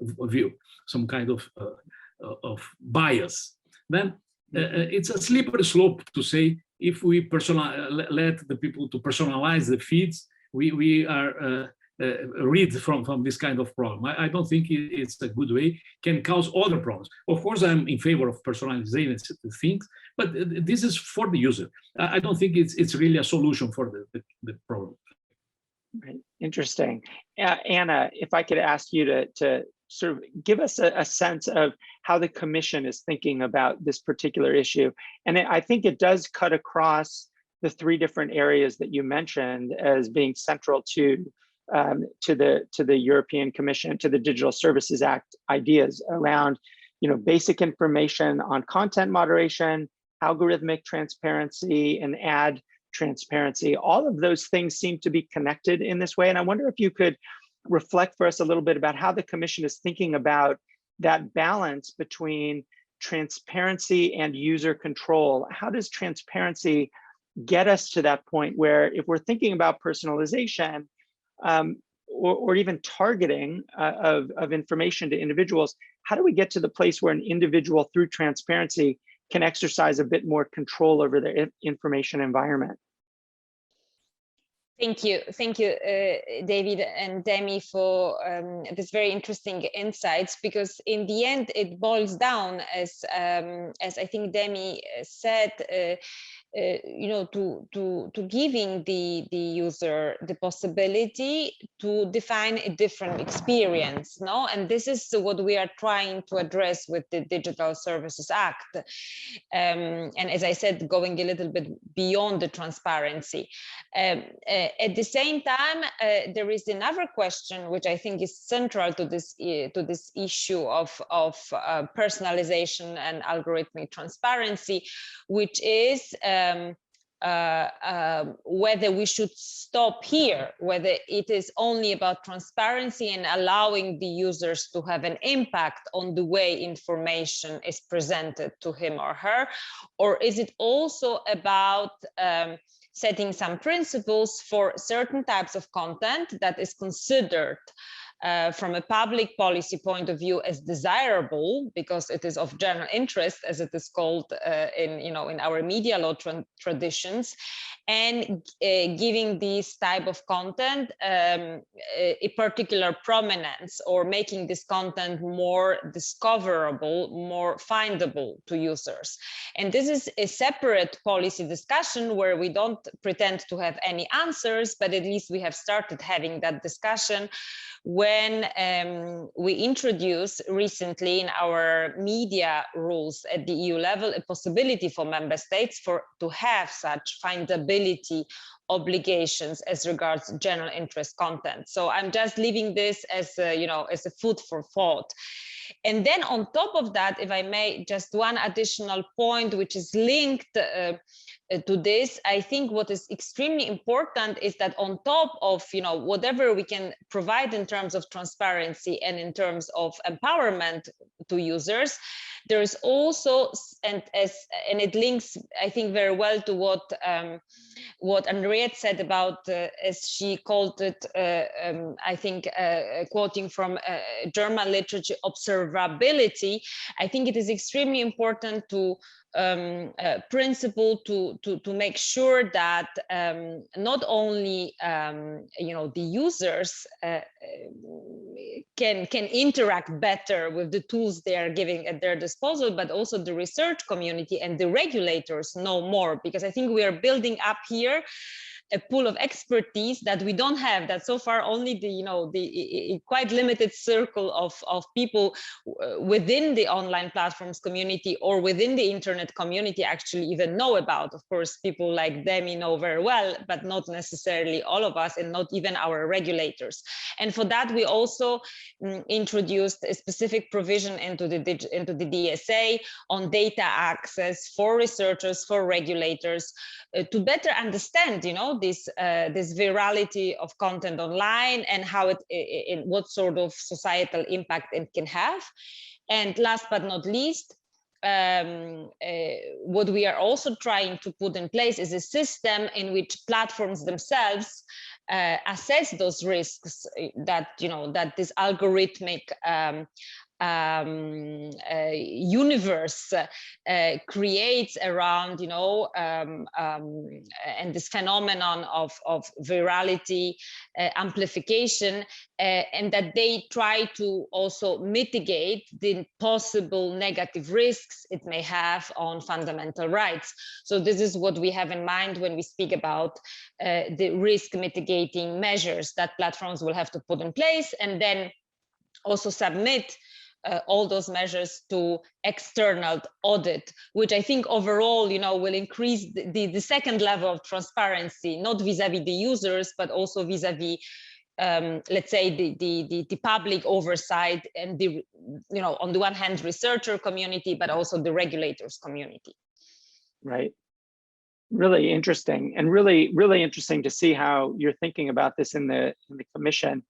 view, some kind of bias. Then it's a slippery slope to say if we let the people to personalize the feeds, we are read from this kind of problem. I don't think it's a good way, can cause other problems. Of course, I'm in favor of personalizing things, but this is for the user. I don't think it's really a solution for the problem. Right. Interesting. Anna, if I could ask you to sort of give us a sense of how the Commission is thinking about this particular issue. And I think it does cut across the three different areas that you mentioned as being central to the European Commission, to the Digital Services Act ideas around, basic information on content moderation, algorithmic transparency, and ad transparency. All of those things seem to be connected in this way. And I wonder if you could reflect for us a little bit about how the Commission is thinking about that balance between transparency and user control. How does transparency get us to that point where if we're thinking about personalization or even targeting of information to individuals, how do we get to the place where an individual through transparency can exercise a bit more control over their information environment? Thank you, David and Demi, for this very interesting insights. Because in the end, it boils down, as I think Demi said, to giving the user the possibility to define a different experience, no? And this is what we are trying to address with the Digital Services Act. And as I said, going a little bit beyond the transparency. At the same time, there is another question which I think is central to this issue of personalization and algorithmic transparency, which is whether we should stop here, whether it is only about transparency and allowing the users to have an impact on the way information is presented to him or her, or is it also about setting some principles for certain types of content that is considered from a public policy point of view as desirable because it is of general interest, as it is called in our media law traditions, and giving this type of content a particular prominence, or making this content more discoverable, more findable to users. And this is a separate policy discussion where we don't pretend to have any answers, but at least we have started having that discussion when we introduced recently in our media rules at the EU level a possibility for member states to have such findability obligations as regards general interest content. So I'm just leaving this as as a food for thought. And then on top of that, if I may, just one additional point which is linked to this, I think what is extremely important is that on top of whatever we can provide in terms of transparency and in terms of empowerment to users, there is also, and it links, I think, very well to what Anriette said about, as she called it, I think, quoting from German literature, observability. I think it is extremely important to principle to make sure that not only the users can interact better with the tools they are giving at their disposal, but also the research community and the regulators know more, because I think we are building up here a pool of expertise that we don't have, that so far only the quite limited circle of people within the online platforms community or within the internet community actually even know about. Of course, people like Demi know very well, but not necessarily all of us, and not even our regulators. And for that, we also introduced a specific provision into the DSA on data access for researchers, for regulators, to better understand, this virality of content online and how what sort of societal impact it can have. And last but not least, what we are also trying to put in place is a system in which platforms themselves assess those risks that that this algorithmic universe creates around, and this phenomenon of virality amplification, and that they try to also mitigate the possible negative risks it may have on fundamental rights. So this is what we have in mind when we speak about the risk mitigating measures that platforms will have to put in place, and then also submit all those measures to external audit, which I think overall, will increase the second level of transparency, not vis-a-vis the users, but also vis-a-vis, let's say, the public oversight and the, on the one hand, researcher community, but also the regulators community. Right. Really interesting, and really, really interesting to see how you're thinking about this in the commission.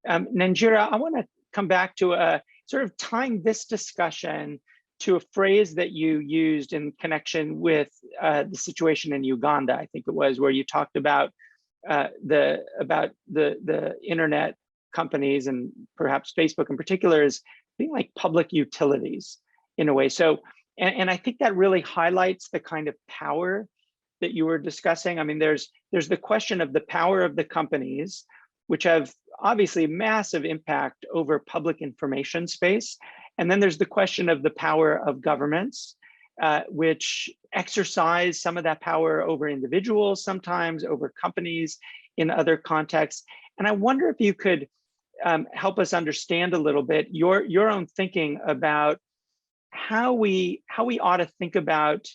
Nanjira, I want to come back to sort of tying this discussion to a phrase that you used in connection with the situation in Uganda, I think it was, where you talked about the internet companies, and perhaps Facebook in particular, as being like public utilities in a way. So, and I think that really highlights the kind of power that you were discussing. I mean, there's the question of the power of the companies, which have obviously massive impact over public information space. And then there's the question of the power of governments, which exercise some of that power over individuals, sometimes over companies in other contexts. And I wonder if you could help us understand a little bit your own thinking about how we ought to think about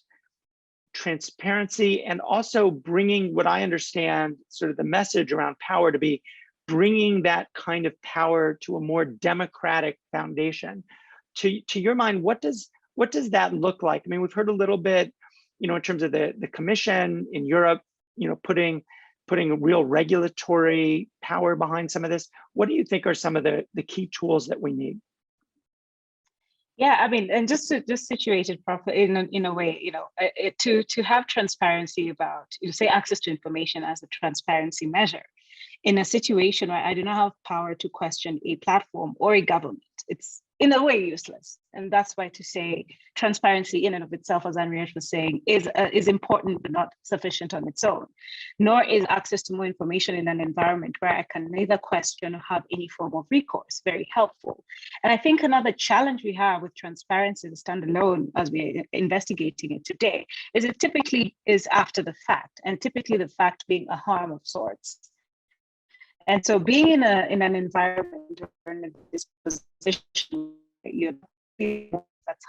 transparency, and also bringing what I understand sort of the message around power to be bringing that kind of power to a more democratic foundation. To your mind, what does that look like? I mean, we've heard a little bit, in terms of the Commission in Europe, putting a real regulatory power behind some of this. What do you think are some of the key tools that we need? Yeah, I mean, and just situate it properly in a way, to have transparency about, say, access to information as a transparency measure in a situation where I do not have power to question a platform or a government, it's in a way useless. And that's why to say transparency in and of itself, as Anriette was saying, is important but not sufficient on its own. Nor is access to more information in an environment where I can neither question or have any form of recourse very helpful. And I think another challenge we have with transparency standalone, as we're investigating it today, is it typically is after the fact, and typically the fact being a harm of sorts. And so being in an environment or in a disposition, that's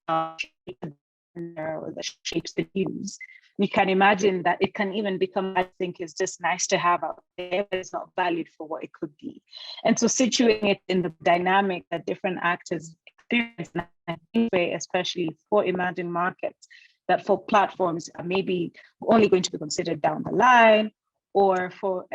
or the shapes the news, you can imagine that it can even become, I think, is just nice to have out there, but it's not valued for what it could be. And so situating it in the dynamic that different actors experience, especially for emerging markets, that for platforms are maybe only going to be considered down the line, or for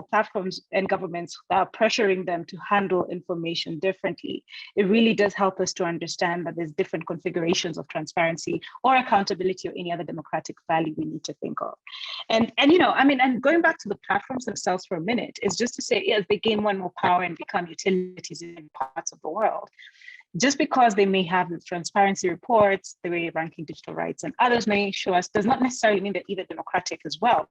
platforms and governments that are pressuring them to handle information differently. It really does help us to understand that there's different configurations of transparency or accountability or any other democratic value we need to think of. And going back to the platforms themselves for a minute, is just to say, as they gain more and more power and become utilities in parts of the world, just because they may have the transparency reports, the way ranking digital rights and others may show us, does not necessarily mean that either democratic as well.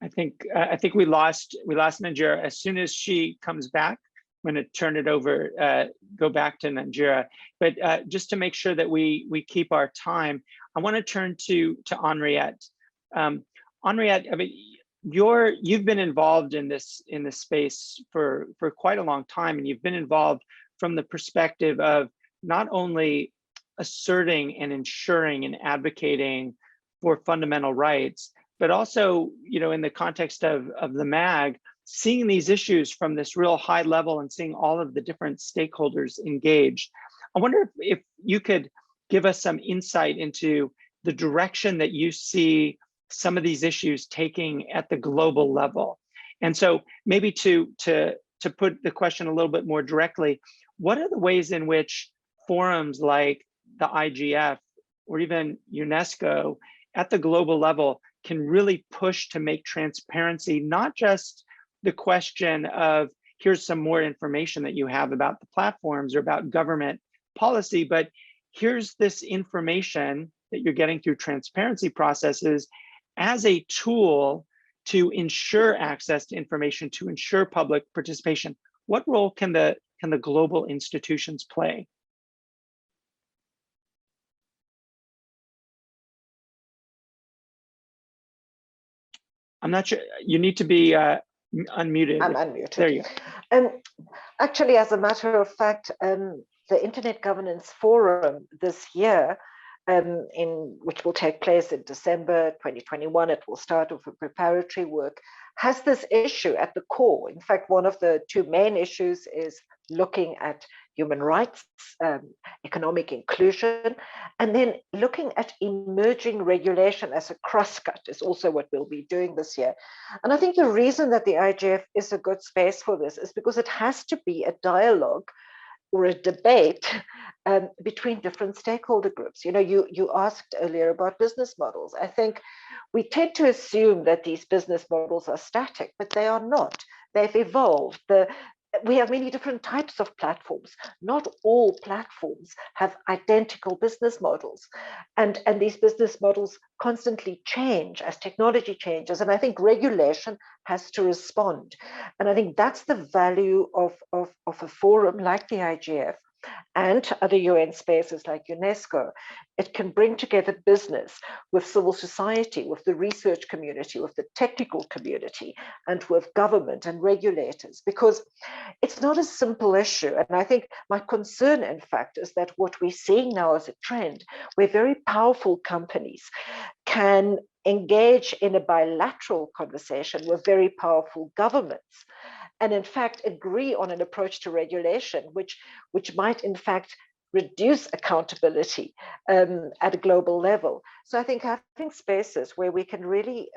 I think we lost Nanjira. As soon as she comes back, I'm going to turn it over, go back to Nanjira. But just to make sure that we keep our time, I want to turn to Anriette. Anriette, I mean, you've been involved in this space for quite a long time, and you've been involved from the perspective of not only asserting and ensuring and advocating for fundamental rights, but also, in the context of the MAG, seeing these issues from this real high level and seeing all of the different stakeholders engaged. I wonder if you could give us some insight into the direction that you see some of these issues taking at the global level. And so maybe to put the question a little bit more directly, what are the ways in which forums like the IGF or even UNESCO at the global level can really push to make transparency, not just the question of here's some more information that you have about the platforms or about government policy, but here's this information that you're getting through transparency processes as a tool to ensure access to information, to ensure public participation. What role can the global institutions play? I'm not sure, you need to be unmuted. I'm unmuted. There you go. Actually, as a matter of fact, the Internet Governance Forum this year, which will take place in December 2021, it will start with a preparatory work, has this issue at the core. In fact, one of the two main issues is looking at human rights, economic inclusion, and then looking at emerging regulation as a crosscut is also what we'll be doing this year. And I think the reason that the IGF is a good space for this is because it has to be a dialogue or a debate between different stakeholder groups. You asked earlier about business models. I think we tend to assume that these business models are static, but they are not. They've evolved. We have many different types of platforms. Not all platforms have identical business models. And these business models constantly change as technology changes. And I think regulation has to respond. And I think that's the value of a forum like the IGF and other UN spaces like UNESCO. It can bring together business with civil society, with the research community, with the technical community, and with government and regulators, because it's not a simple issue. And I think my concern, in fact, is that what we're seeing now as a trend, where very powerful companies can engage in a bilateral conversation with very powerful governments, and in fact agree on an approach to regulation, which might in fact reduce accountability at a global level. So I think having spaces where we can really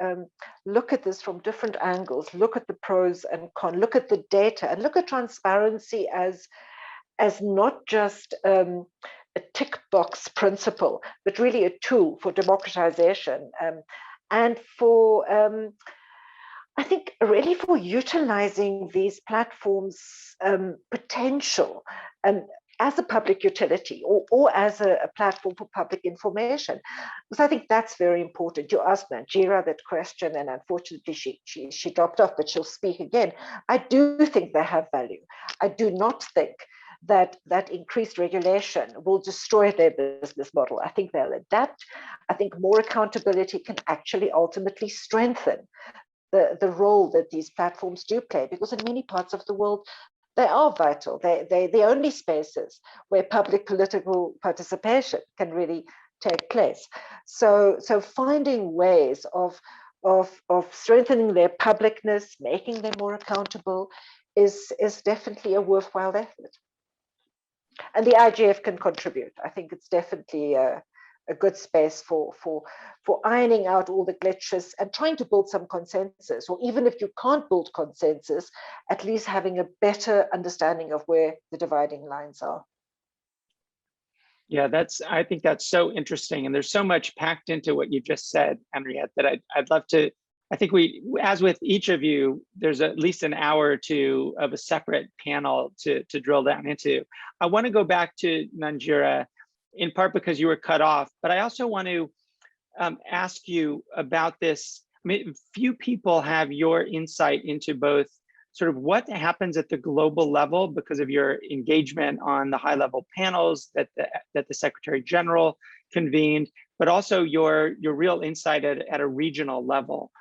look at this from different angles, look at the pros and cons, look at the data, and look at transparency as not just a tick box principle, but really a tool for democratization and for I think really for utilizing these platforms' potential as a public utility or as a platform for public information. Because I think that's very important. You asked Nanjira that question, and unfortunately she dropped off, but she'll speak again. I do think they have value. I do not think that increased regulation will destroy their business model. I think they'll adapt. I think more accountability can actually ultimately strengthen the role that these platforms do play, because in many parts of the world, they are vital. They're the only spaces where public political participation can really take place. So finding ways of strengthening their publicness, making them more accountable is definitely a worthwhile effort. And the IGF can contribute. I think it's definitely a good space for ironing out all the glitches and trying to build some consensus, or even if you can't build consensus, at least having a better understanding of where the dividing lines are. Yeah, I think that's so interesting. And there's so much packed into what you just said, Anriette, that I'd love to, I think as with each of you, there's at least an hour or two of a separate panel to drill down into. I want to go back to Nanjira, in part because you were cut off, but I also want to ask you about this. I mean, few people have your insight into both sort of what happens at the global level because of your engagement on the high-level panels that the Secretary General convened, but also your real insight at a regional level.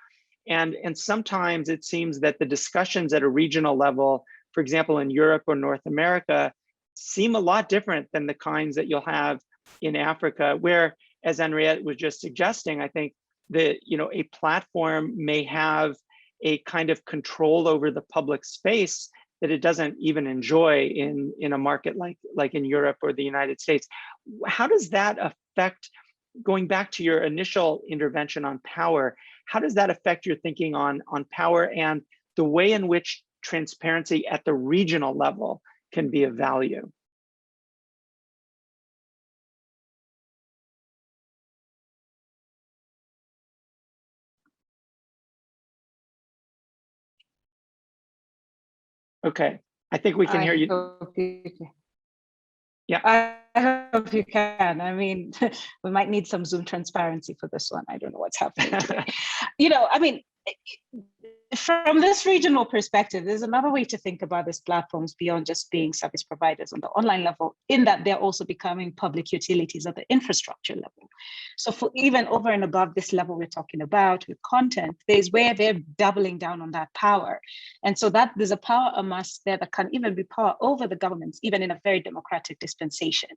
And sometimes it seems that the discussions at a regional level, for example, in Europe or North America, seem a lot different than the kinds that you'll have in Africa, where, as Anriette was just suggesting, I think that a platform may have a kind of control over the public space that it doesn't even enjoy in a market like in Europe or the United States. How does that affect, going back to your initial intervention on power, how does that affect your thinking on power and the way in which transparency at the regional level can be of value? Okay, I think we can hear you. Yeah, I hope you can. I mean, we might need some Zoom transparency for this one. I don't know what's happening today. I mean, from this regional perspective, there's another way to think about these platforms beyond just being service providers on the online level, in that they're also becoming public utilities at the infrastructure level. So for even over and above this level we're talking about with content, there's where they're doubling down on that power. And so that there's a power amassed there that can even be power over the governments, even in a very democratic dispensation.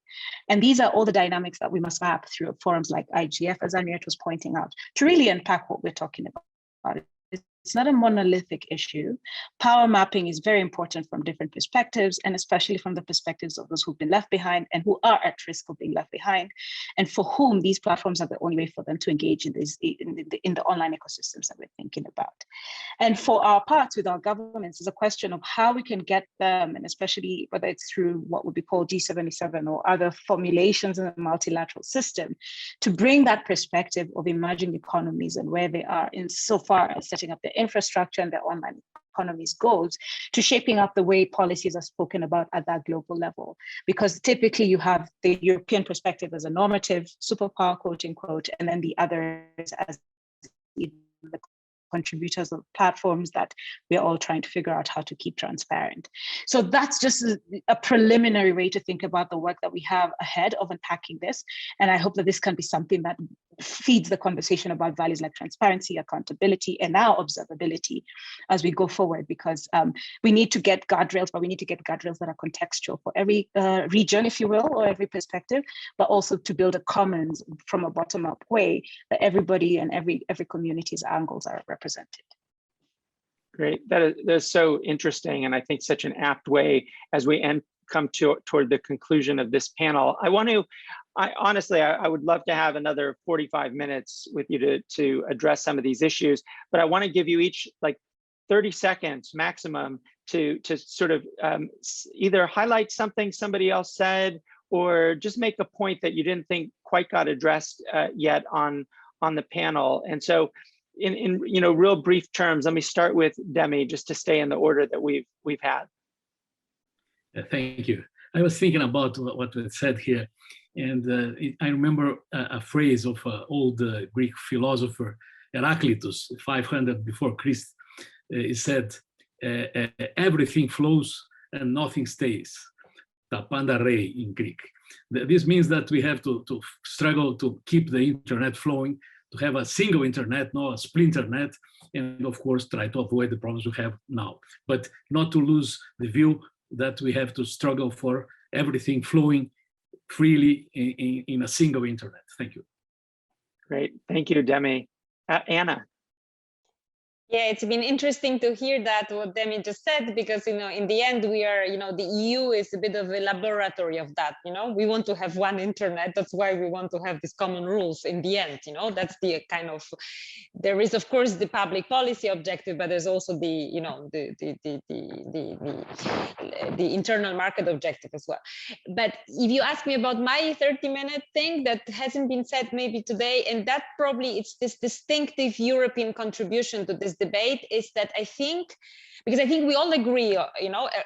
And these are all the dynamics that we must map through forums like IGF, as Anriette was pointing out, to really unpack what we're talking about. It's not a monolithic issue. Power mapping is very important from different perspectives, and especially from the perspectives of those who've been left behind and who are at risk of being left behind, and for whom these platforms are the only way for them to engage in the online ecosystems that we're thinking about. And for our parts with our governments, is a question of how we can get them, and especially whether it's through what would be called G77 or other formulations in the multilateral system, to bring that perspective of emerging economies and where they are in so far as setting up the infrastructure and their online economies goals, to shaping up the way policies are spoken about at that global level. Because typically you have the European perspective as a normative superpower, quote unquote, and then the others as the contributors of platforms that we're all trying to figure out how to keep transparent. So that's just a preliminary way to think about the work that we have ahead of unpacking this. And I hope that this can be something that feeds the conversation about values like transparency, accountability, and now observability as we go forward, because we need to get guardrails, but we need to get guardrails that are contextual for every region, if you will, or every perspective, but also to build a commons from a bottom-up way that everybody and every community's angles are represented. Great, that is so interesting, and I think such an apt way as we come toward the conclusion of this panel. Honestly, I would love to have another 45 minutes with you to address some of these issues, but I want to give you each like 30 seconds maximum to sort of either highlight something somebody else said, or just make a point that you didn't think quite got addressed yet on the panel. And so in real brief terms, let me start with Demi, just to stay in the order that we've had. Thank you. I was thinking about what was said here, and I remember a phrase of an old Greek philosopher, Heraclitus, 500 before Christ. He said, everything flows and nothing stays. Ta pandarei in Greek. This means that we have to struggle to keep the internet flowing, to have a single internet, not a splinter net, and of course try to avoid the problems we have now, but not to lose the view that we have to struggle for everything flowing freely in a single internet. Thank you. Great, thank you, Demi. Anna. Yeah, it's been interesting to hear that what Demi just said, because in the end we are, the EU is a bit of a laboratory of that. We want to have one internet. That's why we want to have these common rules in the end. That's the kind of. There is of course the public policy objective, but there's also the the internal market objective as well. But if you ask me about my 30-minute thing that hasn't been said maybe today, and that probably it's this distinctive European contribution to this debate, is that I think we all agree,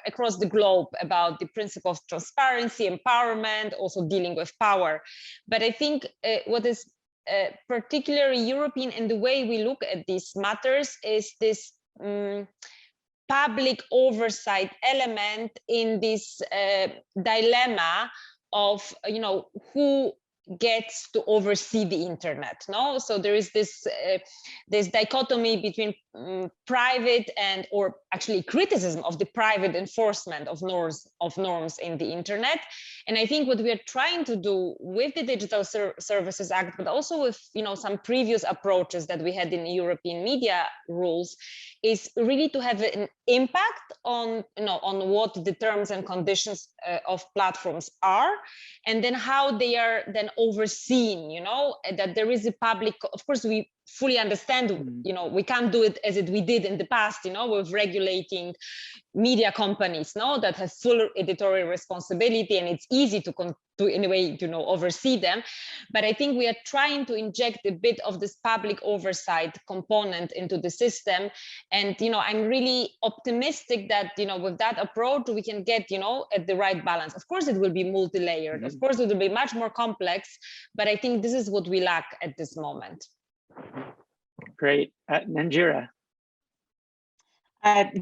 across the globe about the principle of transparency, empowerment, also dealing with power. But I think what is particularly European in the way we look at these matters is this public oversight element in this dilemma of, who gets to oversee the internet. So there is this dichotomy between private or actually criticism of the private enforcement of norms in the internet. And I think what we are trying to do with the Digital Services Act, but also with some previous approaches that we had in European media rules, is really to have an impact on what the terms and conditions of platforms are, and then how they are then overseen. That there is a public. Of course, we fully understand. We can't do it as we did in the past. With regulating media companies, that have full editorial responsibility, and it's easy to in a way oversee them. But I think we are trying to inject a bit of this public oversight component into the system, and I'm really optimistic that with that approach we can get at the right balance. Of course, it will be multi-layered. Of course, it will be much more complex. But I think this is what we lack at this moment. Great, Nanjira.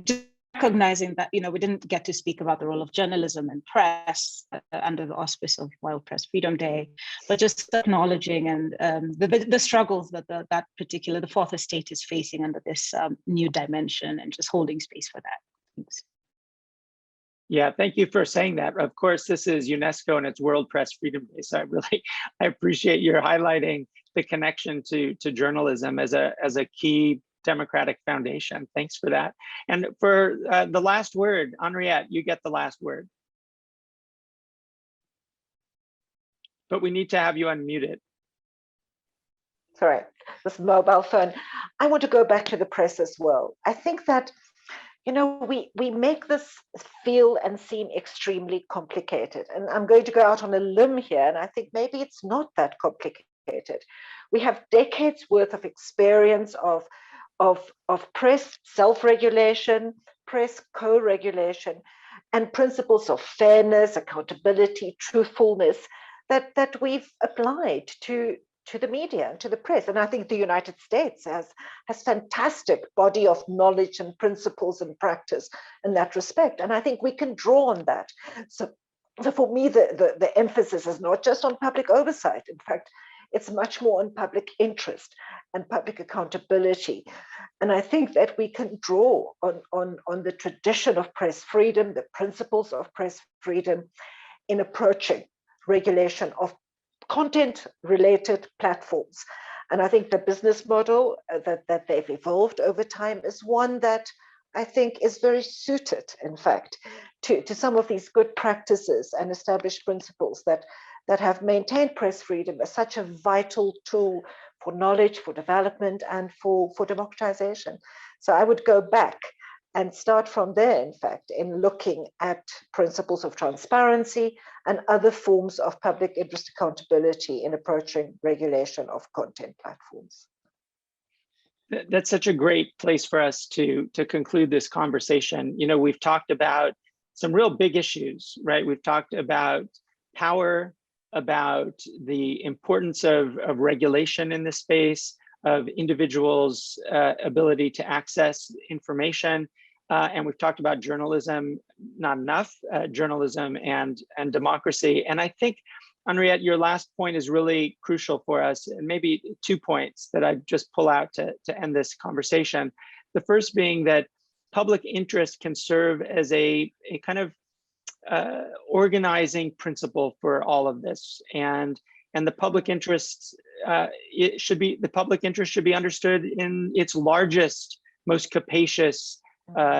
Just recognizing that we didn't get to speak about the role of journalism and press under the auspice of World Press Freedom Day, but just acknowledging and the struggles that the fourth estate is facing under this new dimension, and just holding space for that. Thanks. Yeah, thank you for saying that. Of course, this is UNESCO and it's World Press Freedom Day, so I appreciate your highlighting the connection to journalism as a key democratic foundation. Thanks for that. And for the last word, Anriette, you get the last word. But we need to have you unmuted. Sorry, this mobile phone. I want to go back to the press as well. I think that we make this feel and seem extremely complicated. And I'm going to go out on a limb here, and I think maybe it's not that complicated. We have decades worth of experience of press self-regulation, press co-regulation, and principles of fairness, accountability, truthfulness that we've applied to the media and to the press. And I think the United States has fantastic body of knowledge and principles and practice in that respect. And I think we can draw on that. So for me, the emphasis is not just on public oversight. In fact, it's much more on public interest and public accountability. And I think that we can draw on the tradition of press freedom, the principles of press freedom in approaching regulation of content-related platforms. And I think the business model that they've evolved over time is one that I think is very suited, in fact, to some of these good practices and established principles that have maintained press freedom as such a vital tool for knowledge, for development, and for democratization. So I would go back and start from there, in fact, in looking at principles of transparency and other forms of public interest accountability in approaching regulation of content platforms. That's such a great place for us to conclude this conversation. We've talked about some real big issues, right? We've talked about power, about the importance of regulation in this space, of individuals' ability to access information. And we've talked about journalism, not enough, journalism and democracy. And I think, Anriette, your last point is really crucial for us, and maybe 2 points that I just pull out to end this conversation. The first being that public interest can serve as a kind of organizing principle for all of this, and the public interest should be understood in its largest most capacious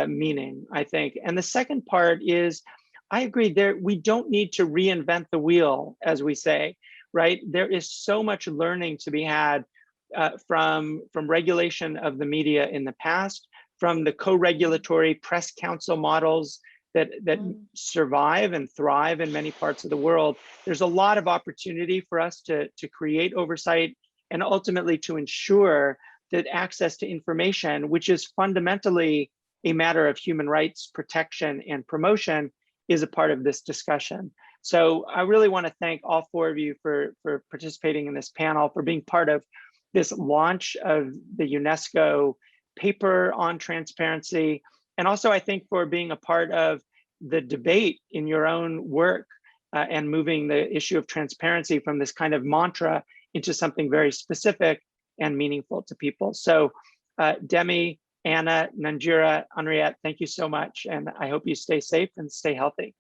meaning, I think. And the second part is, I agree, we don't need to reinvent the wheel, as we say, right? There is so much learning to be had from regulation of the media in the past, from the co-regulatory press council models that survive and thrive in many parts of the world. There's a lot of opportunity for us to create oversight and ultimately to ensure that access to information, which is fundamentally a matter of human rights protection and promotion, is a part of this discussion. So I really want to thank all four of you for participating in this panel, for being part of this launch of the UNESCO paper on transparency, and also I think for being a part of the debate in your own work and moving the issue of transparency from this kind of mantra into something very specific and meaningful to people. So Demi, Anna, Nanjira, Anriette, thank you so much. And I hope you stay safe and stay healthy.